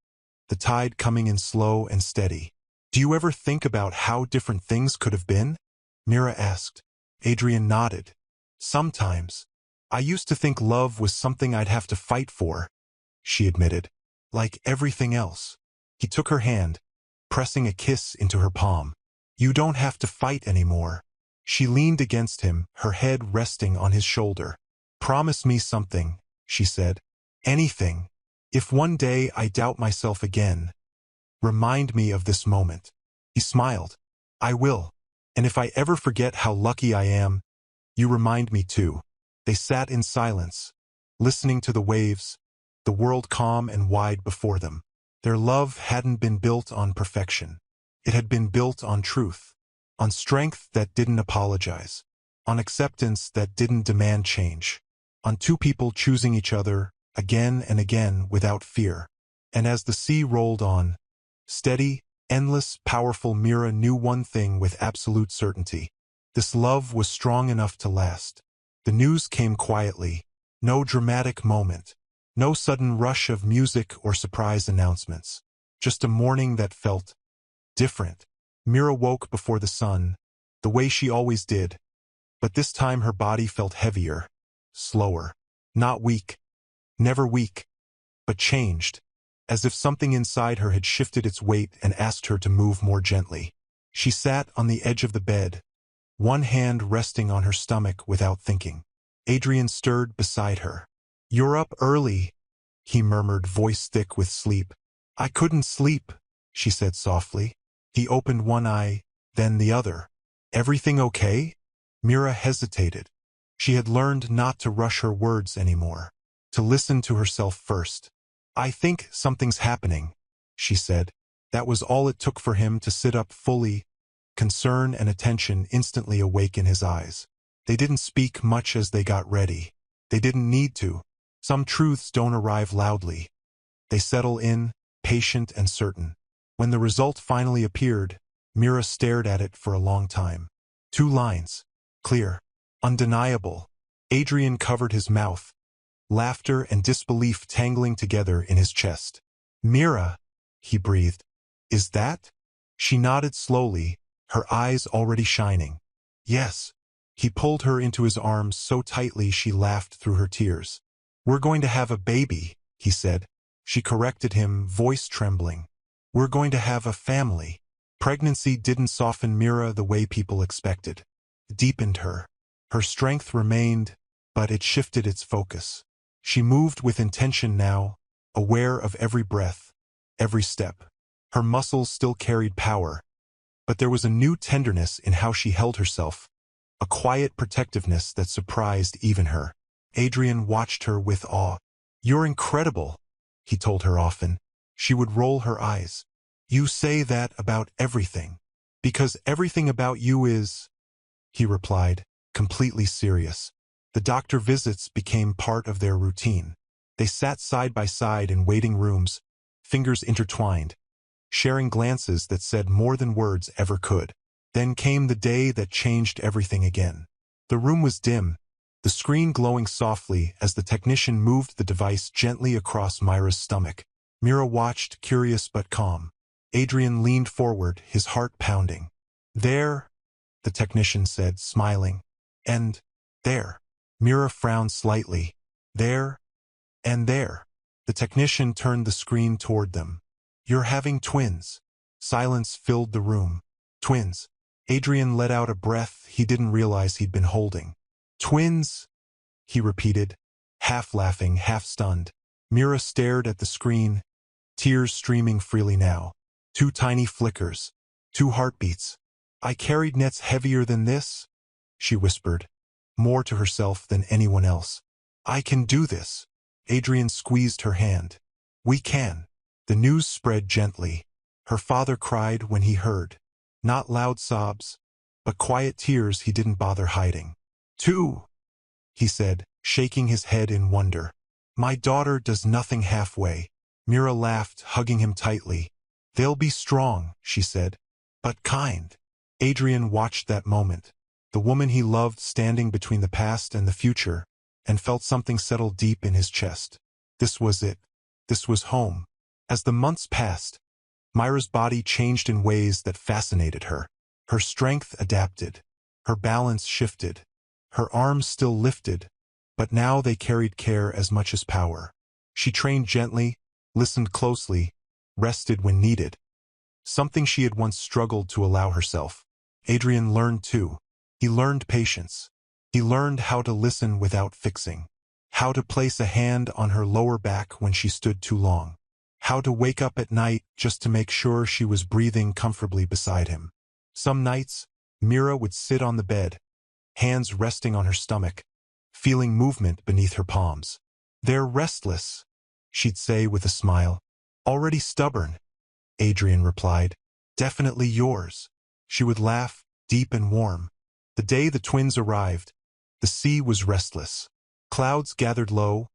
the tide coming in slow and steady. "Do you ever think about how different things could have been?" Mira asked. Adrian nodded. "Sometimes. I used to think love was something I'd have to fight for," she admitted. "Like everything else." He took her hand, pressing a kiss into her palm. "You don't have to fight anymore." She leaned against him, her head resting on his shoulder. "Promise me something," she said. "Anything. If one day I doubt myself again, remind me of this moment." He smiled. "I will. And if I ever forget how lucky I am, you remind me too." They sat in silence, listening to the waves, the world calm and wide before them. Their love hadn't been built on perfection. It had been built on truth, on strength that didn't apologize, on acceptance that didn't demand change, on two people choosing each other again and again without fear. And as the sea rolled on, steady, endless, powerful, Mira knew one thing with absolute certainty. This love was strong enough to last. The news came quietly, no dramatic moment, no sudden rush of music or surprise announcements, just a morning that felt different. Mira woke before the sun, the way she always did, but this time her body felt heavier, slower, not weak, never weak, but changed, as if something inside her had shifted its weight and asked her to move more gently. She sat on the edge of the bed, one hand resting on her stomach without thinking. Adrian stirred beside her. "You're up early," he murmured, voice thick with sleep. "I couldn't sleep," she said softly. He opened one eye, then the other. "Everything okay?" Mira hesitated. She had learned not to rush her words anymore, to listen to herself first. "I think something's happening," she said. That was all it took for him to sit up fully, concern and attention instantly awake in his eyes. They didn't speak much as they got ready. They didn't need to. Some truths don't arrive loudly. They settle in, patient and certain. When the result finally appeared, Mira stared at it for a long time. 2 lines. Clear. Undeniable. Adrian covered his mouth, laughter and disbelief tangling together in his chest. "Mira," he breathed. "Is that?" She nodded slowly, her eyes already shining. "Yes." He pulled her into his arms so tightly she laughed through her tears. "We're going to have a baby," he said. She corrected him, voice trembling. "We're going to have a family." Pregnancy didn't soften Mira the way people expected. It deepened her. Her strength remained, but it shifted its focus. She moved with intention now, aware of every breath, every step. Her muscles still carried power, but there was a new tenderness in how she held herself, a quiet protectiveness that surprised even her. Adrian watched her with awe. "You're incredible," he told her often. She would roll her eyes. "You say that about everything. Because everything about you is," he replied, completely serious. The doctor visits became part of their routine. They sat side by side in waiting rooms, fingers intertwined, sharing glances that said more than words ever could. Then came the day that changed everything again. The room was dim, the screen glowing softly as the technician moved the device gently across Myra's stomach. Mira watched, curious but calm. Adrian leaned forward, his heart pounding. "There," the technician said, smiling. "And there." Mira frowned slightly. "There and there." The technician turned the screen toward them. "You're having twins." Silence filled the room. "Twins." Adrian let out a breath he didn't realize he'd been holding. "Twins," he repeated, half laughing, half stunned. Mira stared at the screen, tears streaming freely now. 2 tiny flickers. 2 heartbeats. "I carried nets heavier than this," she whispered, more to herself than anyone else. "I can do this." Adrian squeezed her hand. "We can." The news spread gently. Her father cried when he heard. Not loud sobs, but quiet tears he didn't bother hiding. "Two," he said, shaking his head in wonder. "My daughter does nothing halfway." Mira laughed, hugging him tightly. "They'll be strong," she said, "but kind." Adrian watched that moment, the woman he loved standing between the past and the future, and felt something settle deep in his chest. This was it. This was home. As the months passed, Myra's body changed in ways that fascinated her. Her strength adapted. Her balance shifted. Her arms still lifted, but now they carried care as much as power. She trained gently, listened closely, rested when needed. Something she had once struggled to allow herself. Adrian learned too. He learned patience. He learned how to listen without fixing. How to place a hand on her lower back when she stood too long. How to wake up at night just to make sure she was breathing comfortably beside him. Some nights, Mira would sit on the bed, hands resting on her stomach, feeling movement beneath her palms. "They're restless," she'd say with a smile. "Already stubborn," Adrian replied. "Definitely yours." She would laugh, deep and warm. The day the twins arrived, the sea was restless. Clouds gathered low,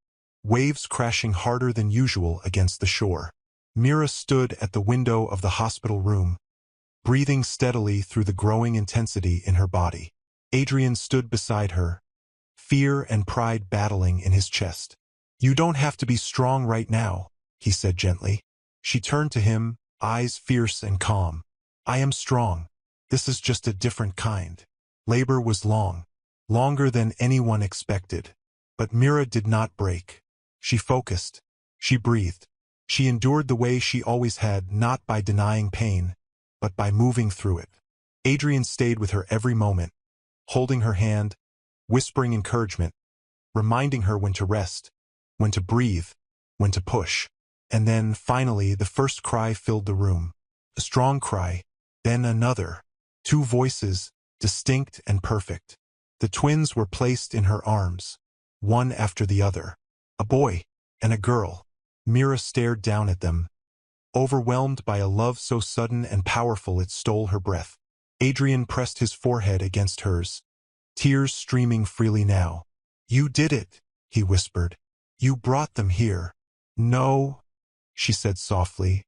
waves crashing harder than usual against the shore. Mira stood at the window of the hospital room, breathing steadily through the growing intensity in her body. Adrian stood beside her, fear and pride battling in his chest. "You don't have to be strong right now," he said gently. She turned to him, eyes fierce and calm. "I am strong. This is just a different kind." Labor was long, longer than anyone expected. But Mira did not break. She focused. She breathed. She endured the way she always had, not by denying pain, but by moving through it. Adrian stayed with her every moment, holding her hand, whispering encouragement, reminding her when to rest, when to breathe, when to push. And then, finally, the first cry filled the room. A strong cry, then another. 2 voices, distinct and perfect. The twins were placed in her arms, one after the other. A boy and a girl. Mira stared down at them, overwhelmed by a love so sudden and powerful it stole her breath. Adrian pressed his forehead against hers, tears streaming freely now. "You did it," he whispered. "You brought them here." "No," she said softly,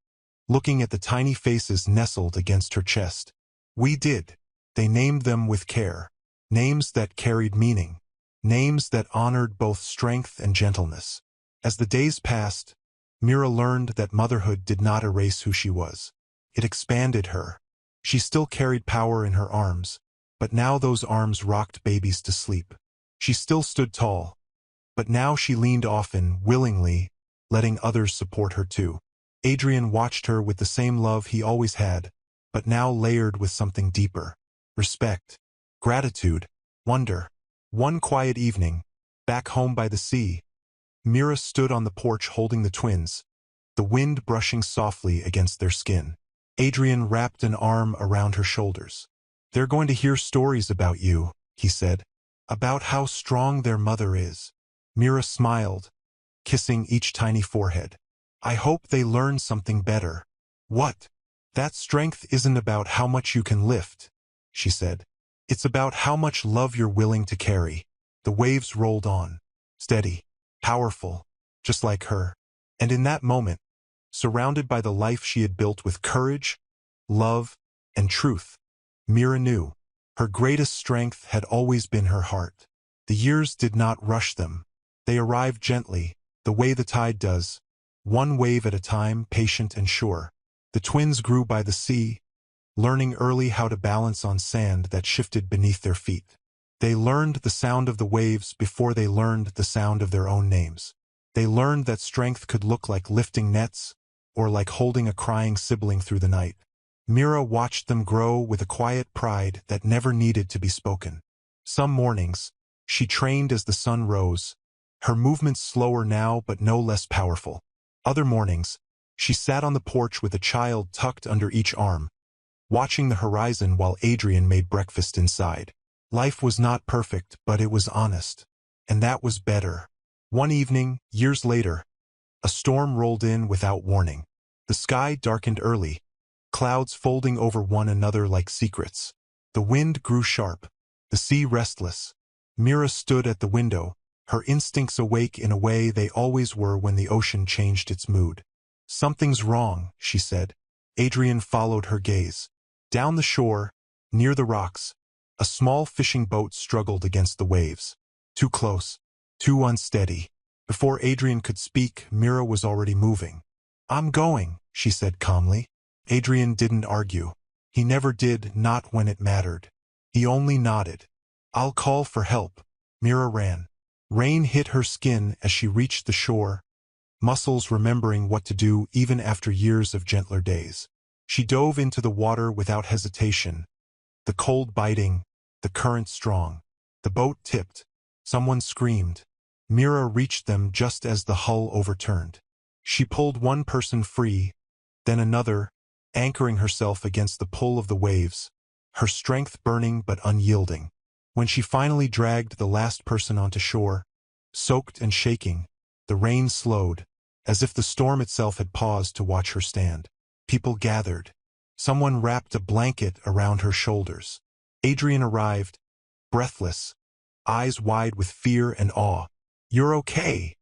looking at the tiny faces nestled against her chest. "We did." They named them with care, names that carried meaning, names that honored both strength and gentleness. As the days passed, Mira learned that motherhood did not erase who she was. It expanded her. She still carried power in her arms, but now those arms rocked babies to sleep. She still stood tall, but now she leaned often, willingly, letting others support her too. Adrian watched her with the same love he always had, but now layered with something deeper. Respect, gratitude, wonder. One quiet evening, back home by the sea, Mira stood on the porch holding the twins, the wind brushing softly against their skin. Adrian wrapped an arm around her shoulders. "They're going to hear stories about you," he said, "about how strong their mother is." Mira smiled, kissing each tiny forehead. "I hope they learn something better." "What?" "That strength isn't about how much you can lift," she said. "It's about how much love you're willing to carry." The waves rolled on, steady, powerful, just like her. And in that moment, surrounded by the life she had built with courage, love, and truth, Mira knew her greatest strength had always been her heart. The years did not rush them. They arrived gently, the way the tide does, one wave at a time, patient and sure. The twins grew by the sea, learning early how to balance on sand that shifted beneath their feet. They learned the sound of the waves before they learned the sound of their own names. They learned that strength could look like lifting nets, or like holding a crying sibling through the night. Mira watched them grow with a quiet pride that never needed to be spoken. Some mornings, she trained as the sun rose, her movements slower now but no less powerful. Other mornings, she sat on the porch with a child tucked under each arm, watching the horizon while Adrian made breakfast inside. Life was not perfect, but it was honest. And that was better. One evening, years later, a storm rolled in without warning. The sky darkened early, clouds folding over one another like secrets. The wind grew sharp, the sea restless. Mira stood at the window, her instincts awake in a way they always were when the ocean changed its mood. "Something's wrong," she said. Adrian followed her gaze. Down the shore, near the rocks, a small fishing boat struggled against the waves. Too close, too unsteady. Before Adrian could speak, Mira was already moving. "I'm going," she said calmly. Adrian didn't argue. He never did, not when it mattered. He only nodded. "I'll call for help." Mira ran. Rain hit her skin as she reached the shore, muscles remembering what to do even after years of gentler days. She dove into the water without hesitation, the cold biting, the current strong. The boat tipped. Someone screamed. Mira reached them just as the hull overturned. She pulled one person free, then another, anchoring herself against the pull of the waves, her strength burning but unyielding. When she finally dragged the last person onto shore, soaked and shaking, the rain slowed, as if the storm itself had paused to watch her stand. People gathered. Someone wrapped a blanket around her shoulders. Adrian arrived, breathless, eyes wide with fear and awe. "You're okay,"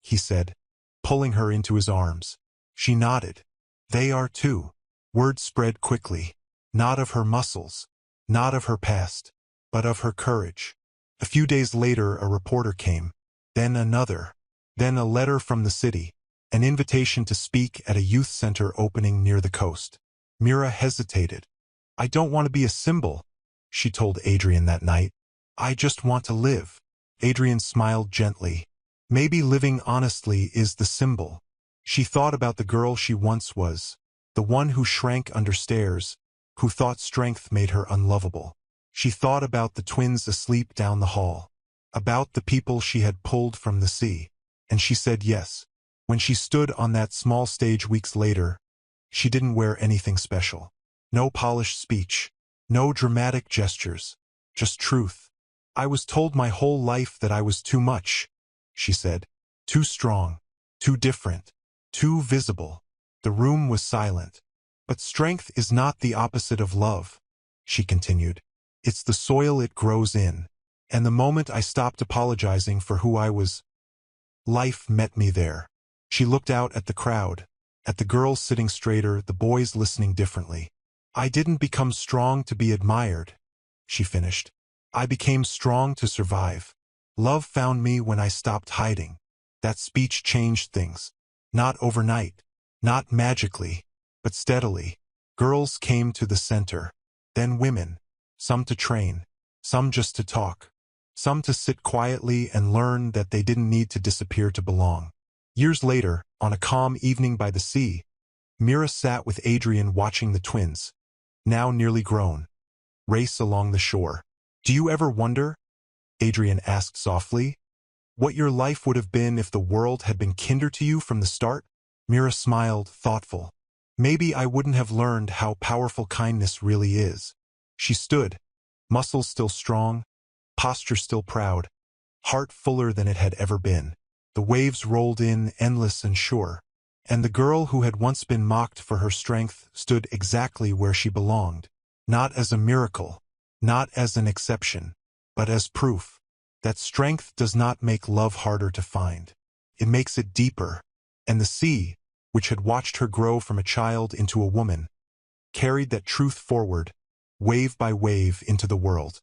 he said, pulling her into his arms. She nodded. "They are too." Word spread quickly, not of her muscles, not of her past, but of her courage. A few days later a reporter came, then another, then a letter from the city, an invitation to speak at a youth center opening near the coast. Mira hesitated. "I don't want to be a symbol," she told Adrian that night. "I just want to live." Adrian smiled gently. Maybe living honestly is the symbol. She thought about the girl she once was, the one who shrank under stares, who thought strength made her unlovable. She thought about the twins asleep down the hall, about the people she had pulled from the sea, and she said yes. When she stood on that small stage weeks later, she didn't wear anything special. No polished speech, no dramatic gestures, just truth. "I was told my whole life that I was too much," she said. "Too strong, too different, too visible." The room was silent. "But strength is not the opposite of love," she continued. "It's the soil it grows in. And the moment I stopped apologizing for who I was, life met me there." She looked out at the crowd, at the girls sitting straighter, the boys listening differently. "I didn't become strong to be admired," she finished. "I became strong to survive. Love found me when I stopped hiding." That speech changed things. Not overnight, not magically, but steadily. Girls came to the center, then women, some to train, some just to talk, some to sit quietly and learn that they didn't need to disappear to belong. Years later, on a calm evening by the sea, Mira sat with Adrian watching the twins. now nearly grown, race along the shore. Do you ever wonder, Adrian asked softly, what your life would have been if the world had been kinder to you from the start? Mira smiled, thoughtful. Maybe I wouldn't have learned how powerful kindness really is. She stood, muscles still strong, posture still proud, heart fuller than it had ever been. The waves rolled in, endless and sure, and the girl who had once been mocked for her strength stood exactly where she belonged, not as a miracle, not as an exception, but as proof that strength does not make love harder to find. It makes it deeper, and the sea, which had watched her grow from a child into a woman, carried that truth forward, wave by wave, into the world.